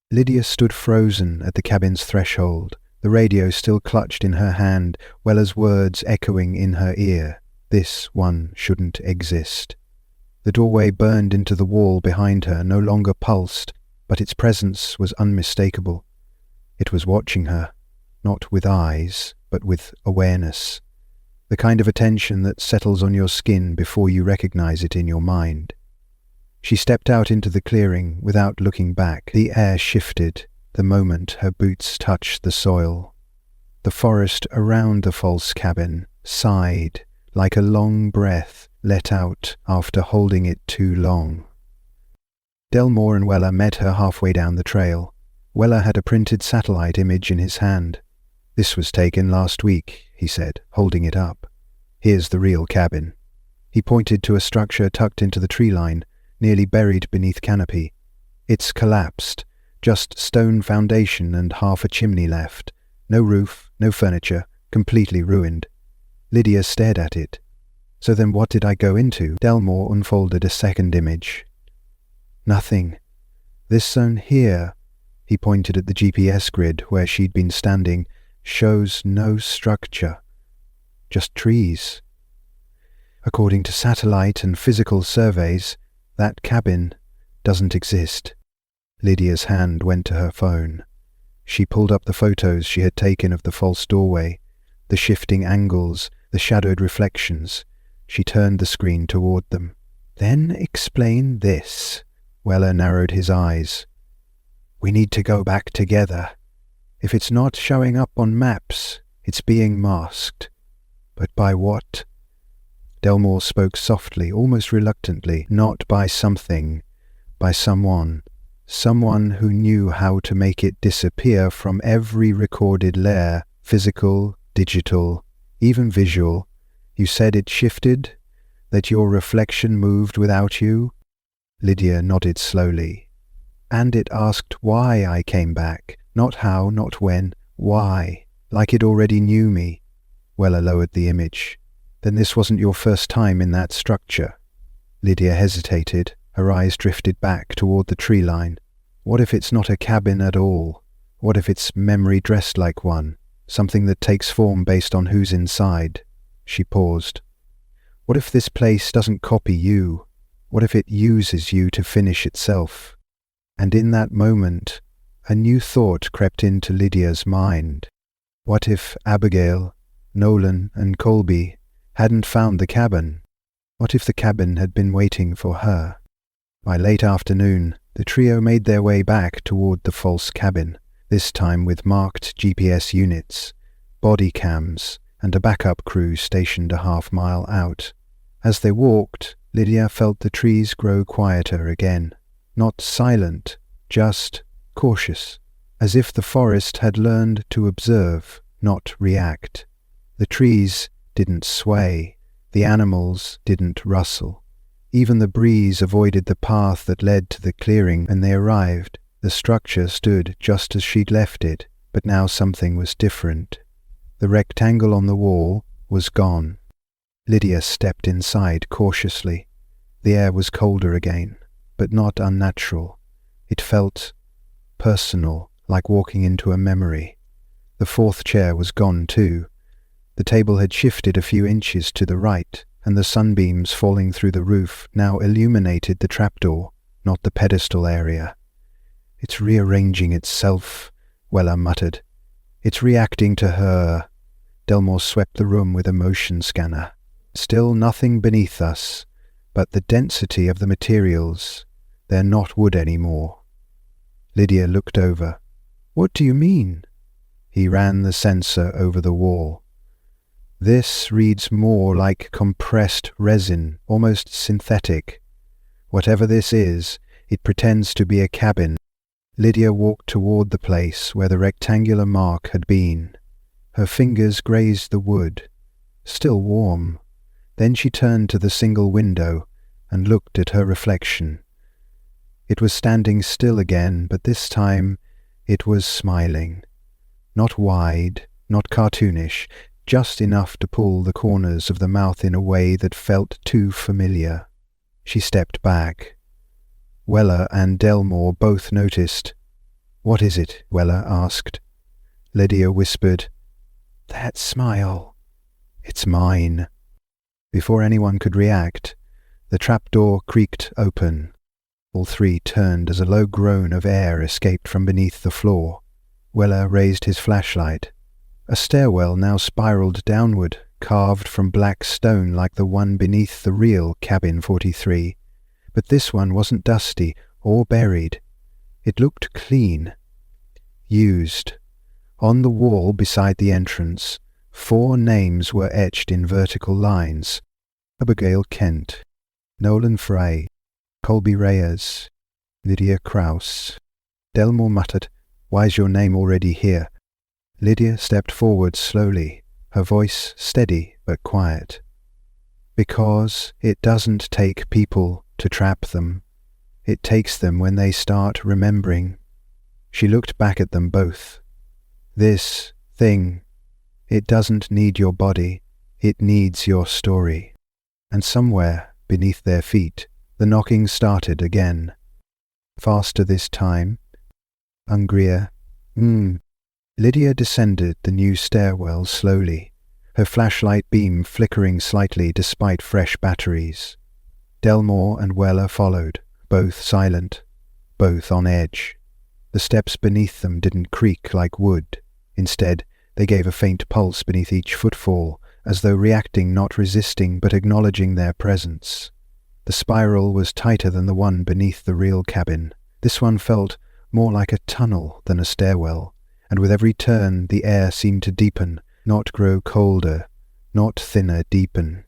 Lydia stood frozen at the cabin's threshold, the radio still clutched in her hand, Weller's words echoing in her ear. This one shouldn't exist. The doorway burned into the wall behind her, no longer pulsed, but its presence was unmistakable. It was watching her, not with eyes, but with awareness. The kind of attention that settles on your skin before you recognize it in your mind. She stepped out into the clearing without looking back. The air shifted the moment her boots touched the soil. The forest around the false cabin sighed like a long breath let out after holding it too long. Delmore and Weller met her halfway down the trail. Weller had a printed satellite image in his hand. "This was taken last week," he said, holding it up. "Here's the real cabin." He pointed to a structure tucked into the tree line, nearly buried beneath canopy. "It's collapsed, just stone foundation and half a chimney left. No roof, no furniture, completely ruined." Lydia stared at it. "So then what did I go into?" Delmore unfolded a second image. "Nothing. This zone here," he pointed at the GPS grid where she'd been standing, "shows no structure. Just trees. According to satellite and physical surveys, that cabin doesn't exist." Lydia's hand went to her phone. She pulled up the photos she had taken of the false doorway, the shifting angles, the shadowed reflections. She turned the screen toward them. "Then explain this." Weller narrowed his eyes. "We need to go back together. If it's not showing up on maps, it's being masked. But by what?" Delmore spoke softly, almost reluctantly. "Not by something, by someone. Someone who knew how to make it disappear from every recorded layer, physical, digital, even visual. You said it shifted? That your reflection moved without you?" Lydia nodded slowly. "And it asked why I came back. Not how, not when. Why? Like it already knew me." Weller lowered the image. "Then this wasn't your first time in that structure." Lydia hesitated. Her eyes drifted back toward the tree line. What if it's not a cabin at all? What if it's memory dressed like one? Something that takes form based on who's inside? She paused. What if this place doesn't copy you? What if it uses you to finish itself? And in that moment, a new thought crept into Lydia's mind. What if Abigail, Nolan, and Colby hadn't found the cabin? What if the cabin had been waiting for her? By late afternoon, the trio made their way back toward the false cabin, this time with marked GPS units, body cams, and a backup crew stationed a half-mile out. As they walked, Lydia felt the trees grow quieter again. Not silent, just cautious, as if the forest had learned to observe, not react. The trees didn't sway, the animals didn't rustle. Even the breeze avoided the path that led to the clearing when they arrived. The structure stood just as she'd left it, but now something was different. The rectangle on the wall was gone. Lydia stepped inside cautiously. The air was colder again, but not unnatural. It felt personal, like walking into a memory. The fourth chair was gone too. The table had shifted a few inches to the right, and the sunbeams falling through the roof now illuminated the trapdoor, not the pedestal area. "It's rearranging itself," Weller muttered. "It's reacting to her." Delmore swept the room with a motion scanner. Still nothing beneath us, but the density of the materials. They're not wood anymore. Lydia looked over. "What do you mean?" He ran the sensor over the wall. "This reads more like compressed resin, almost synthetic. Whatever this is, it pretends to be a cabin." Lydia walked toward the place where the rectangular mark had been. Her fingers grazed the wood, still warm. Then she turned to the single window and looked at her reflection. It was standing still again, but this time it was smiling. Not wide, not cartoonish, just enough to pull the corners of the mouth in a way that felt too familiar. She stepped back. Weller and Delmore both noticed. "What is it?" Weller asked. Lydia whispered, "That smile. It's mine." Before anyone could react, the trapdoor creaked open. All three turned as a low groan of air escaped from beneath the floor. Weller raised his flashlight. A stairwell now spiraled downward, carved from black stone like the one beneath the real Cabin 43. But this one wasn't dusty or buried. It looked clean. Used. On the wall beside the entrance, 4 names were etched in vertical lines. Abigail Kent, Nolan Frey, Colby Reyes, Lydia Krause. Delmore muttered, "Why's your name already here?" Lydia stepped forward slowly, her voice steady but quiet. "Because it doesn't take people to trap them. It takes them when they start remembering." She looked back at them both. "This thing, it doesn't need your body, it needs your story." And somewhere beneath their feet, the knocking started again. Faster this time. Hungrier. Lydia descended the new stairwell slowly, her flashlight beam flickering slightly despite fresh batteries. Delmore and Weller followed, both silent, both on edge. The steps beneath them didn't creak like wood. Instead, they gave a faint pulse beneath each footfall, as though reacting, not resisting, but acknowledging their presence. The spiral was tighter than the one beneath the real cabin. This one felt more like a tunnel than a stairwell, and with every turn the air seemed to deepen, not grow colder, not thinner deepen.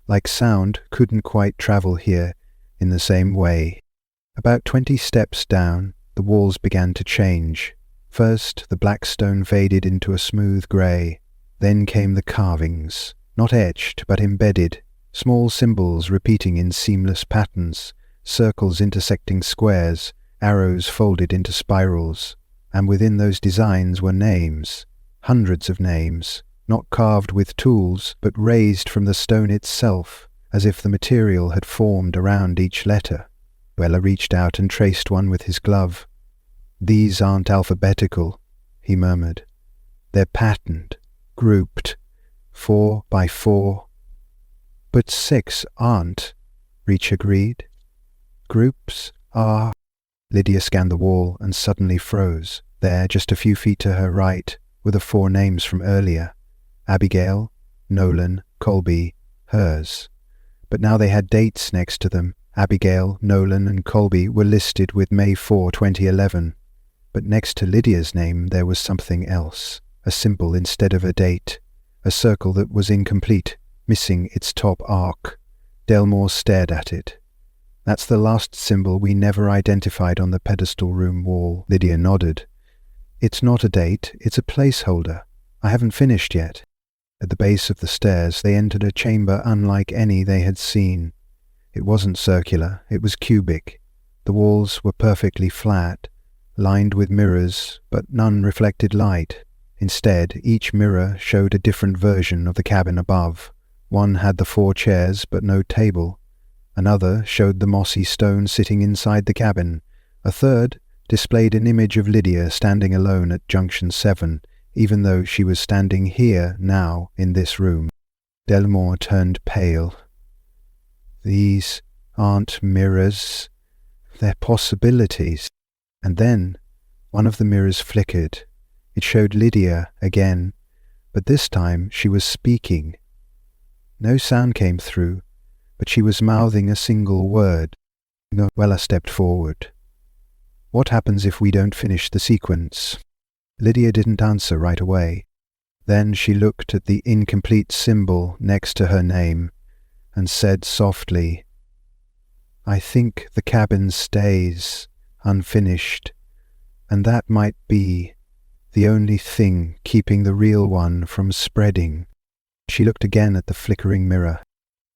Like sound couldn't quite travel here in the same way. About 20 steps down, the walls began to change. First, the black stone faded into a smooth grey. Then came the carvings, not etched but embedded, small symbols repeating in seamless patterns, circles intersecting squares, arrows folded into spirals. And within those designs were names, hundreds of names, not carved with tools but raised from the stone itself, as if the material had formed around each letter. Weller reached out and traced one with his glove. "These aren't alphabetical," he murmured. "They're patterned, grouped, 4 by 4. "But 6 aren't," Reach agreed. "Groups are—" Lydia scanned the wall and suddenly froze. There, just a few feet to her right, were the 4 names from earlier. Abigail, Nolan, Colby, hers. But now they had dates next to them. Abigail, Nolan, and Colby were listed with May 4, 2011. But next to Lydia's name there was something else. A symbol instead of a date. A circle that was incomplete, missing its top arc. Delmore stared at it. "That's the last symbol we never identified on the pedestal room wall." Lydia nodded. "It's not a date, it's a placeholder. I haven't finished yet." At the base of the stairs they entered a chamber unlike any they had seen. It wasn't circular, it was cubic. The walls were perfectly flat. lined with mirrors, but none reflected light. Instead, each mirror showed a different version of the cabin above. One had the 4 chairs, but no table. Another showed the mossy stone sitting inside the cabin. A third displayed an image of Lydia standing alone at Junction 7, even though she was standing here now in this room. Delmore turned pale. These aren't mirrors. They're possibilities. And then one of the mirrors flickered. It showed Lydia again, but this time she was speaking. No sound came through, but she was mouthing a single word. Noella stepped forward. What happens if we don't finish the sequence? Lydia didn't answer right away. Then she looked at the incomplete symbol next to her name and said softly, I think the cabin stays unfinished, and that might be the only thing keeping the real one from spreading. She looked again at the flickering mirror.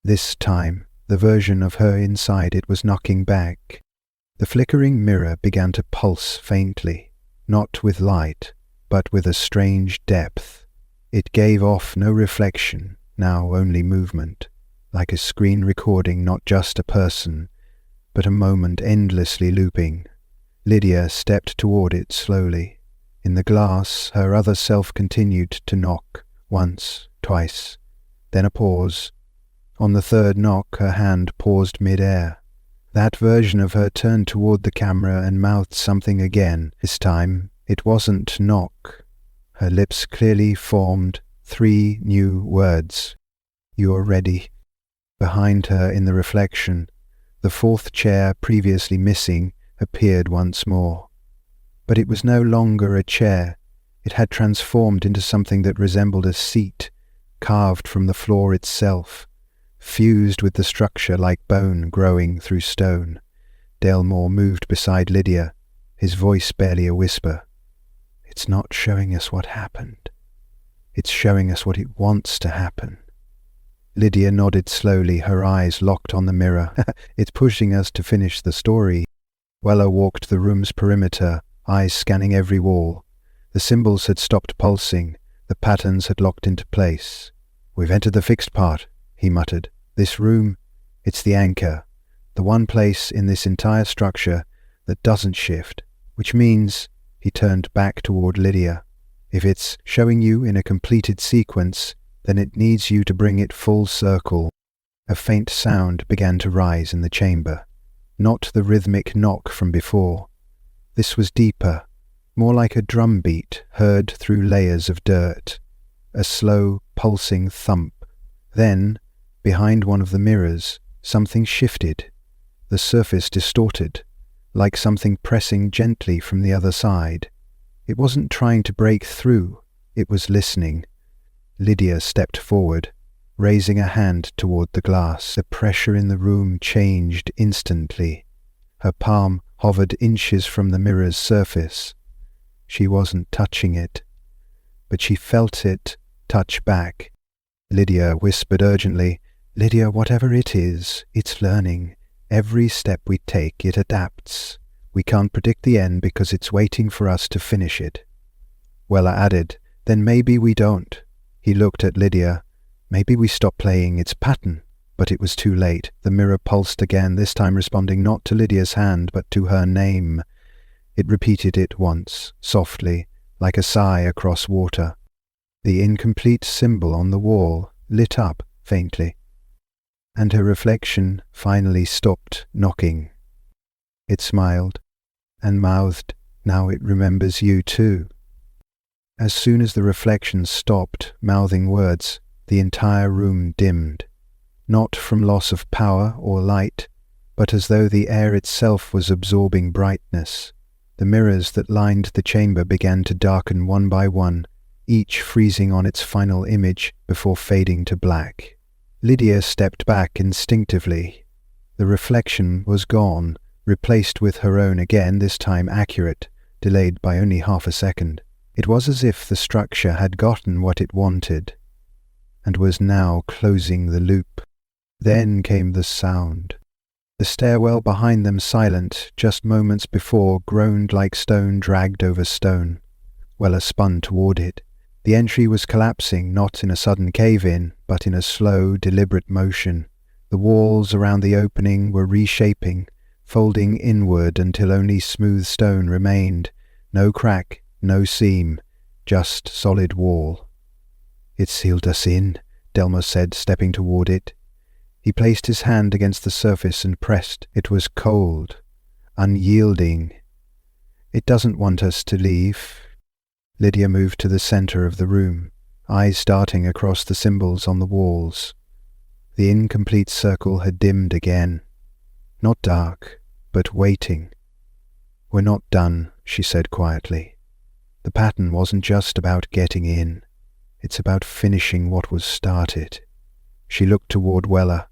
This time, the version of her inside it was knocking back. The flickering mirror began to pulse faintly, not with light, but with a strange depth. It gave off no reflection, now only movement, like a screen recording not just a person, but a moment endlessly looping. Lydia stepped toward it slowly. In the glass, her other self continued to knock, once, twice, then a pause. On the third knock, her hand paused mid-air. That version of her turned toward the camera and mouthed something again. This time, it wasn't knock. Her lips clearly formed 3 new words. You're ready. Behind her in the reflection, the 4th chair previously missing appeared once more. But it was no longer a chair. It had transformed into something that resembled a seat, carved from the floor itself, fused with the structure like bone growing through stone. Delmore moved beside Lydia, his voice barely a whisper. It's not showing us what happened. It's showing us what it wants to happen. Lydia nodded slowly, her eyes locked on the mirror. It's pushing us to finish the story. Weller walked the room's perimeter, eyes scanning every wall. The symbols had stopped pulsing. The patterns had locked into place. We've entered the fixed part, he muttered. This room, it's the anchor, the one place in this entire structure that doesn't shift, which means, he turned back toward Lydia, if it's showing you in a completed sequence, then it needs you to bring it full circle. A faint sound began to rise in the chamber, not the rhythmic knock from before. This was deeper, more like a drum beat heard through layers of dirt, a slow, pulsing thump. Then, behind one of the mirrors, something shifted. The surface distorted, like something pressing gently from the other side. It wasn't trying to break through, it was listening. Lydia stepped forward, raising a hand toward the glass. The pressure in the room changed instantly. Her palm hovered inches from the mirror's surface. She wasn't touching it, but she felt it touch back. Lydia whispered urgently, Lydia, whatever it is, it's learning. Every step we take, it adapts. We can't predict the end because it's waiting for us to finish it. Weller added, then maybe we don't. He looked at Lydia. Maybe we stop playing its pattern. But it was too late. The mirror pulsed again, this time responding not to Lydia's hand, but to her name. It repeated it once, softly, like a sigh across water. The incomplete symbol on the wall lit up faintly, and her reflection finally stopped knocking. It smiled and mouthed, now it remembers you too. As soon as the reflection stopped mouthing words, the entire room dimmed, not from loss of power or light, but as though the air itself was absorbing brightness. The mirrors that lined the chamber began to darken one by one, each freezing on its final image before fading to black. Lydia stepped back instinctively. The reflection was gone, replaced with her own again, this time accurate, delayed by only half a second. It was as if the structure had gotten what it wanted, and was now closing the loop. Then came the sound. The stairwell behind them silent, just moments before, groaned like stone dragged over stone. Weller spun toward it. The entry was collapsing, not in a sudden cave-in, but in a slow, deliberate motion. The walls around the opening were reshaping, folding inward until only smooth stone remained. No crack, no seam, just solid wall. "It sealed us in," Delmore said, stepping toward it. He placed his hand against the surface and pressed. It was cold, unyielding. "It doesn't want us to leave." Lydia moved to the center of the room, eyes darting across the symbols on the walls. The incomplete circle had dimmed again. Not dark, but waiting. "We're not done," she said quietly. "The pattern wasn't just about getting in. It's about finishing what was started." She looked toward Weller.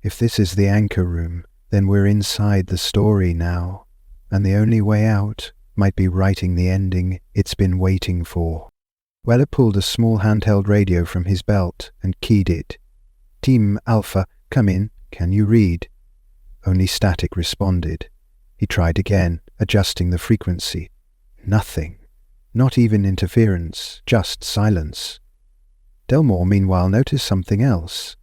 "If this is the anchor room, then we're inside the story now, and the only way out might be writing the ending it's been waiting for." Weller pulled a small handheld radio from his belt and keyed it. "Team Alpha, come in. Can you read?" Only static responded. He tried again, adjusting the frequency. Nothing. Not even interference, just silence. Delmore, meanwhile, noticed something else.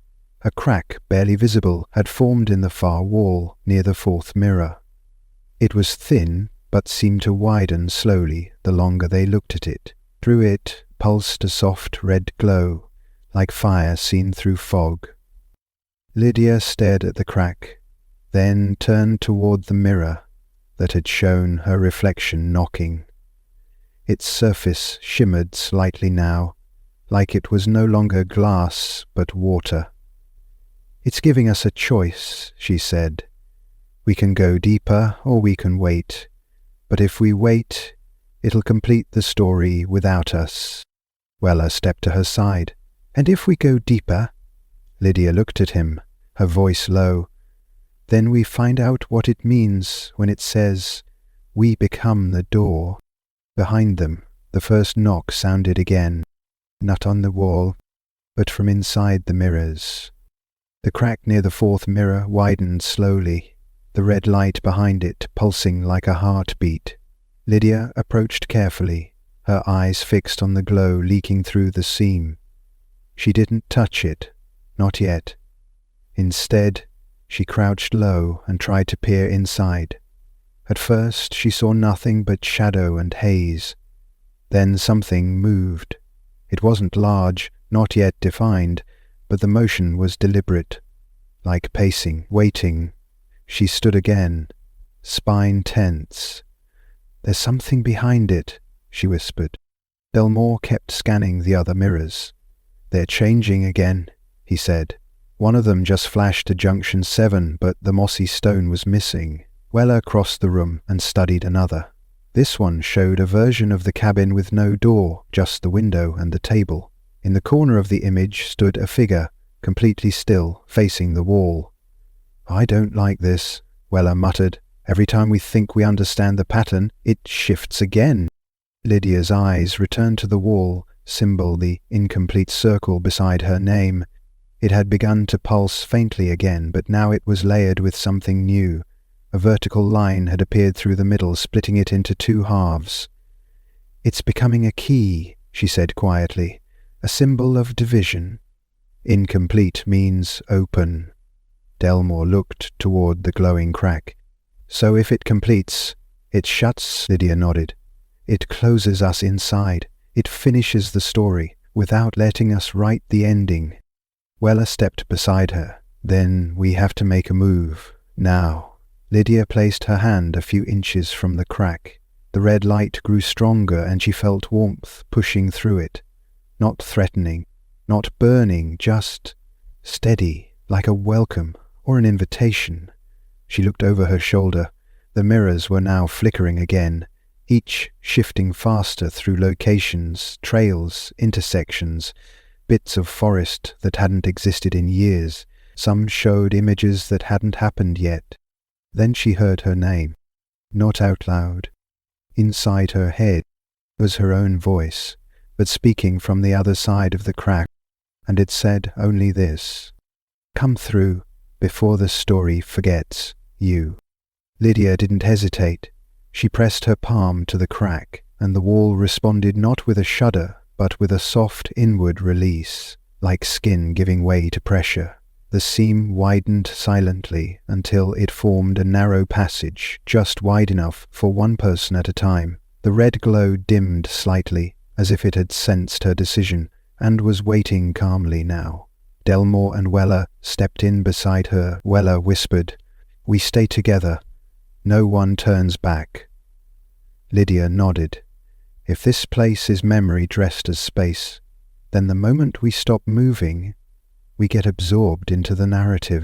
A crack, barely visible, had formed in the far wall, near the fourth mirror. It was thin, but seemed to widen slowly the longer they looked at it. Through it pulsed a soft red glow, like fire seen through fog. Lydia stared at the crack, then turned toward the mirror that had shown her reflection knocking. Its surface shimmered slightly now, like it was no longer glass but water. "It's giving us a choice," she said. "We can go deeper or we can wait. But if we wait, it'll complete the story without us." Weller stepped to her side. "And if we go deeper?" Lydia looked at him, her voice low. "Then we find out what it means when it says, 'We become the door.'" Behind them, the first knock sounded again, not on the wall, but from inside the mirrors. The crack near the fourth mirror widened slowly, the red light behind it pulsing like a heartbeat. Lydia approached carefully, her eyes fixed on the glow leaking through the seam. She didn't touch it, not yet. Instead, she crouched low and tried to peer inside. At first she saw nothing but shadow and haze. Then something moved. It wasn't large, not yet defined, but the motion was deliberate, like pacing, waiting. She stood again, spine tense. "There's something behind it," she whispered. Delmore kept scanning the other mirrors. "They're changing again," he said. One of them just flashed to junction 7, but the mossy stone was missing. Weller crossed the room and studied another. This one showed a version of the cabin with no door, just the window and the table. In the corner of the image stood a figure, completely still, facing the wall. "I don't like this," Weller muttered. "Every time we think we understand the pattern, it shifts again." Lydia's eyes returned to the wall, symbol the incomplete circle beside her name. It had begun to pulse faintly again, but now it was layered with something new. A vertical line had appeared through the middle, splitting it into two halves. "It's becoming a key," she said quietly, "a symbol of division." Incomplete means open. Delmore looked toward the glowing crack. "So if it completes, it shuts," Lydia nodded. "It closes us inside. It finishes the story, without letting us write the ending." Weller stepped beside her. "Then we have to make a move. Now." Lydia placed her hand a few inches from the crack. The red light grew stronger and she felt warmth pushing through it. Not threatening, not burning, just steady, like a welcome or an invitation. She looked over her shoulder. The mirrors were now flickering again, each shifting faster through locations, trails, intersections, bits of forest that hadn't existed in years. Some showed images that hadn't happened yet. Then she heard her name, not out loud. Inside her head was her own voice, but speaking from the other side of the crack, and it said only this: "Come through. before the story forgets you. Lydia didn't hesitate. She pressed her palm to the crack, and the wall responded not with a shudder, but with a soft inward release, like skin giving way to pressure. The seam widened silently until it formed a narrow passage, just wide enough for one person at a time. The red glow dimmed slightly, as if it had sensed her decision, and was waiting calmly now. Delmore and Weller stepped in beside her. Weller whispered, "We stay together. No one turns back." Lydia nodded. If this place is memory dressed as space, then the moment we stop moving, we get absorbed into the narrative.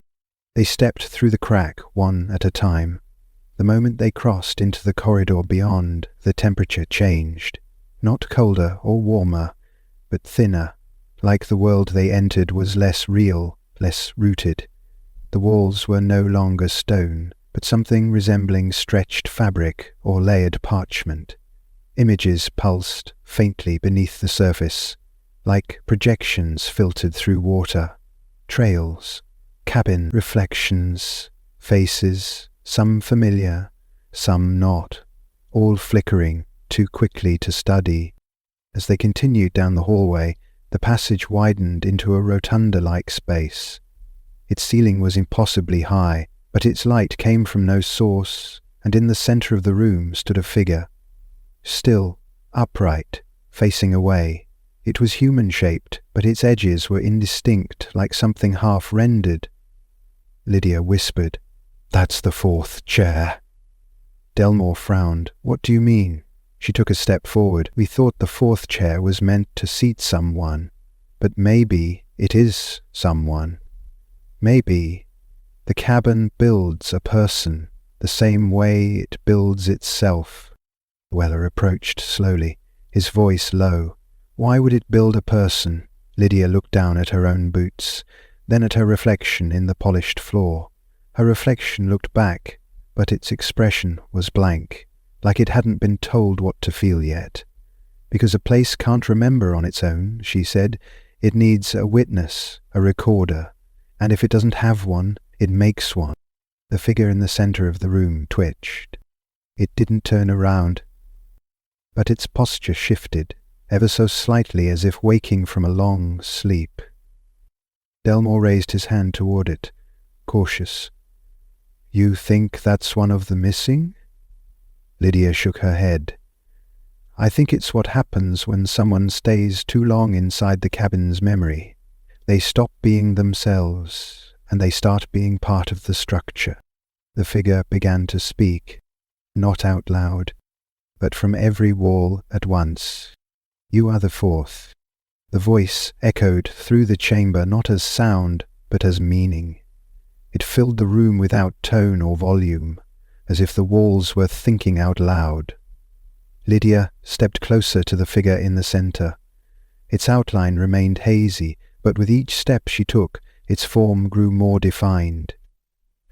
They stepped through the crack one at a time. The moment they crossed into the corridor beyond, the temperature changed. Not colder or warmer, but thinner, like the world they entered was less real, less rooted. The walls were no longer stone, but something resembling stretched fabric or layered parchment. Images pulsed faintly beneath the surface, like projections filtered through water. Trails, cabin reflections, faces, some familiar, some not, all flickering too quickly to study. As they continued down the hallway, the passage widened into a rotunda-like space. Its ceiling was impossibly high, but its light came from no source, and in the center of the room stood a figure. Still, upright, facing away. It was human-shaped, but its edges were indistinct, like something half-rendered. Lydia whispered, "That's the fourth chair." Delmore frowned. "What do you mean?" She took a step forward. "We thought the fourth chair was meant to seat someone, but maybe it is someone. Maybe the cabin builds a person the same way it builds itself." Weller approached slowly, his voice low. "Why would it build a person?" Lydia looked down at her own boots, then at her reflection in the polished floor. Her reflection looked back, but its expression was blank, like it hadn't been told what to feel yet. "Because a place can't remember on its own," she said. "It needs a witness, a recorder, and if it doesn't have one, it makes one." The figure in the center of the room twitched. It didn't turn around, but its posture shifted, ever so slightly as if waking from a long sleep. Delmore raised his hand toward it, cautious. "You think that's one of the missing?" Lydia shook her head. "I think it's what happens when someone stays too long inside the cabin's memory. They stop being themselves, and they start being part of the structure." The figure began to speak, not out loud, but from every wall at once. "You are the fourth." The voice echoed through the chamber not as sound, but as meaning. It filled the room without tone or volume, as if the walls were thinking out loud. Lydia stepped closer to the figure in the center. Its outline remained hazy, but with each step she took, its form grew more defined.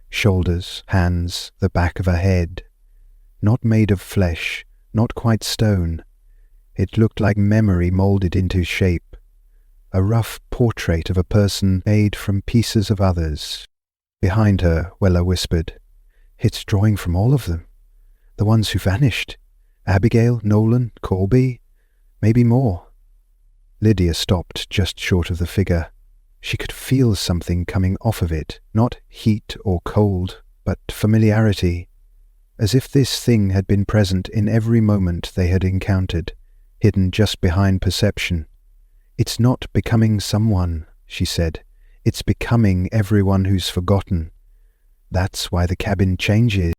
Shoulders, hands, the back of a head. Not made of flesh, not quite stone. It looked like memory molded into shape. A rough portrait of a person made from pieces of others. Behind her, Weller whispered, "It's drawing from all of them. The ones who vanished. Abigail, Nolan, Colby, maybe more." Lydia stopped just short of the figure. She could feel something coming off of it, not heat or cold, but familiarity, as if this thing had been present in every moment they had encountered, hidden just behind perception. "It's not becoming someone," she said. "It's becoming everyone who's forgotten. That's why the cabin changes.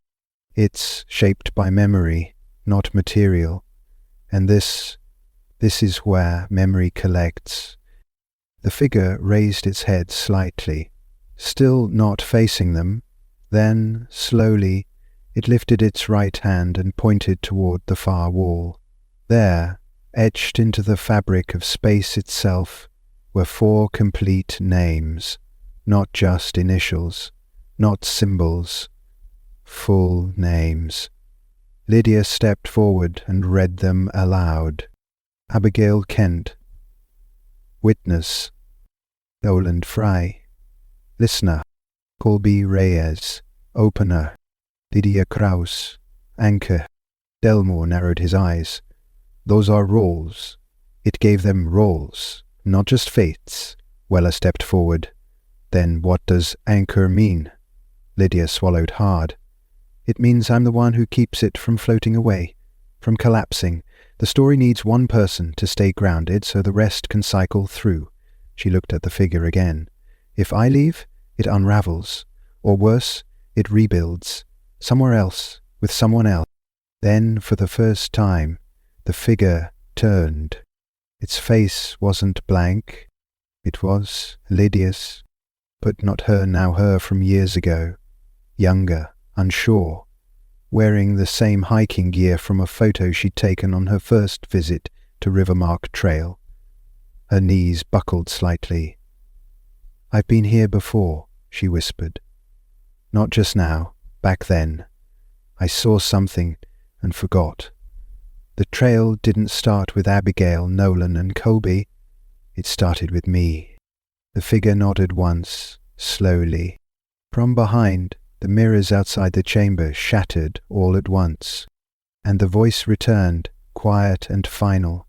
It's shaped by memory, not material. And this is where memory collects." The figure raised its head slightly, still not facing them. Then, slowly, it lifted its right hand and pointed toward the far wall. There, etched into the fabric of space itself, were 4 complete names, not just initials, not symbols, full names. Lydia stepped forward and read them aloud. Abigail Kent. Witness, Nolan Frey. Listener, Colby Reyes, opener. Lydia Kraus, anchor. Delmore narrowed his eyes. Those are roles. It gave them roles, not just fates. Weller stepped forward. Then what does anchor mean? Lydia swallowed hard. It means I'm the one who keeps it from floating away, from collapsing. The story needs one person to stay grounded so the rest can cycle through. She looked at the figure again. If I leave, it unravels. Or worse, it rebuilds. Somewhere else, with someone else. Then, for the first time, the figure turned. Its face wasn't blank. It was Lydia's, but not her now her from years ago. Younger, unsure, wearing the same hiking gear from a photo she'd taken on her first visit to Rivermark Trail. Her knees buckled slightly. "I've been here before," she whispered. "Not just now, back then. I saw something and forgot. The trail didn't start with Abigail, Nolan, and Colby. It started with me." The figure nodded once, slowly. From behind, the mirrors outside the chamber shattered all at once, and the voice returned, quiet and final.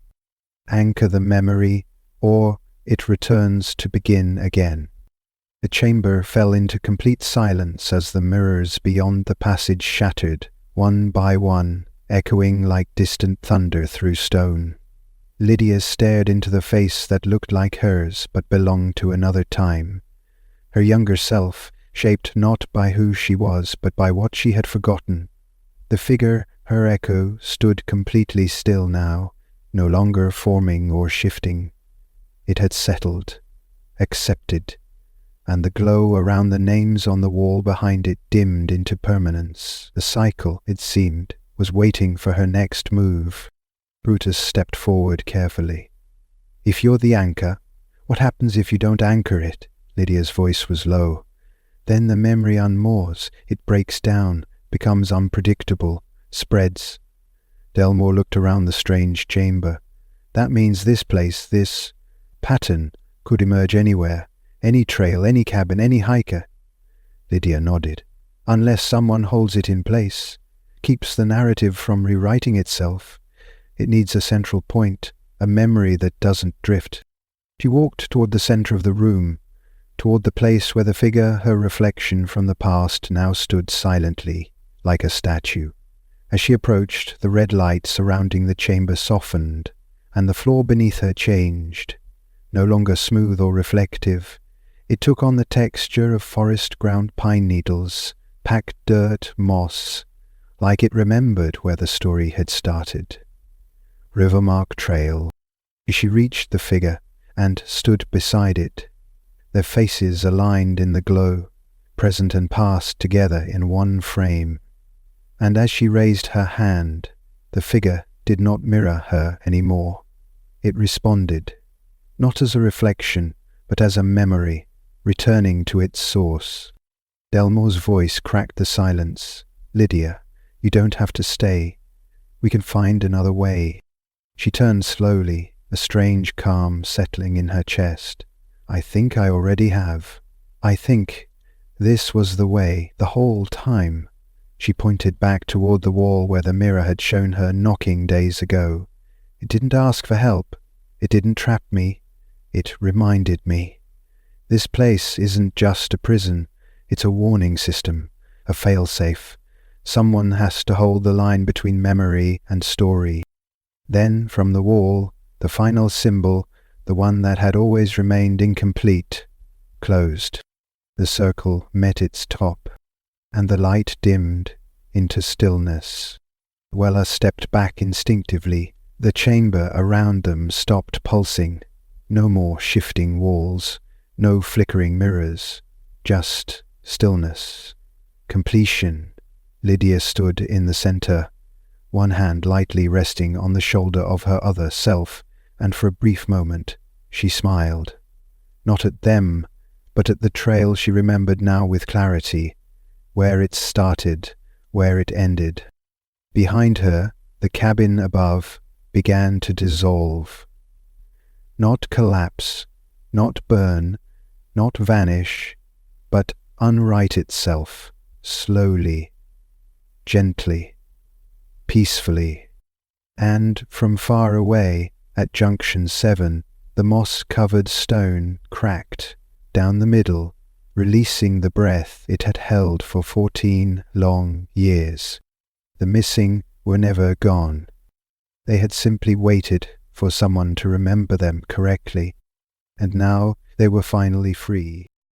"Anchor the memory, or it returns to begin again." The chamber fell into complete silence as the mirrors beyond the passage shattered, one by one, echoing like distant thunder through stone. Lydia stared into the face that looked like hers but belonged to another time. Her younger self, shaped not by who she was but by what she had forgotten. The figure, her echo, stood completely still now, no longer forming or shifting. It had settled, accepted, and the glow around the names on the wall behind it dimmed into permanence. The cycle, it seemed, was waiting for her next move. Brutus stepped forward carefully. "If you're the anchor, what happens if you don't anchor it?" Lydia's voice was low. "Then the memory unmoors, it breaks down, becomes unpredictable, spreads." Delmore looked around the strange chamber. "That means this place, this pattern, could emerge anywhere. Any trail, any cabin, any hiker." Lydia nodded. "Unless someone holds it in place, keeps the narrative from rewriting itself. It needs a central point, a memory that doesn't drift." She walked toward the center of the room, toward the place where the figure, her reflection from the past, now stood silently, like a statue. As she approached, the red light surrounding the chamber softened, and the floor beneath her changed. No longer smooth or reflective, it took on the texture of forest-ground pine needles, packed dirt, moss, like it remembered where the story had started. Rivermark Trail. She reached the figure and stood beside it, their faces aligned in the glow, present and past together in one frame. And as she raised her hand, the figure did not mirror her anymore. It responded, not as a reflection, but as a memory, returning to its source. Delmore's voice cracked the silence. "Lydia, you don't have to stay. We can find another way." She turned slowly, a strange calm settling in her chest. "I think I already have. I think this was the way the whole time." She pointed back toward the wall where the mirror had shown her knocking days ago. "It didn't ask for help. It didn't trap me. It reminded me. This place isn't just a prison. It's a warning system, a failsafe. Someone has to hold the line between memory and story." Then, from the wall, the final symbol, the one that had always remained incomplete, closed. The circle met its top, and the light dimmed into stillness. Weller stepped back instinctively. The chamber around them stopped pulsing. No more shifting walls, no flickering mirrors, just stillness. Completion. Lydia stood in the center, one hand lightly resting on the shoulder of her other self, and for a brief moment she smiled. Not at them, but at the trail she remembered now with clarity, where it started, where it ended. Behind her, the cabin above began to dissolve. Not collapse, not burn, not vanish, but unwrite itself, slowly, gently, peacefully. And from far away, at junction 7, the moss-covered stone cracked down the middle, releasing the breath it had held for 14 long years. The missing were never gone. They had simply waited for someone to remember them correctly, and now they were finally free.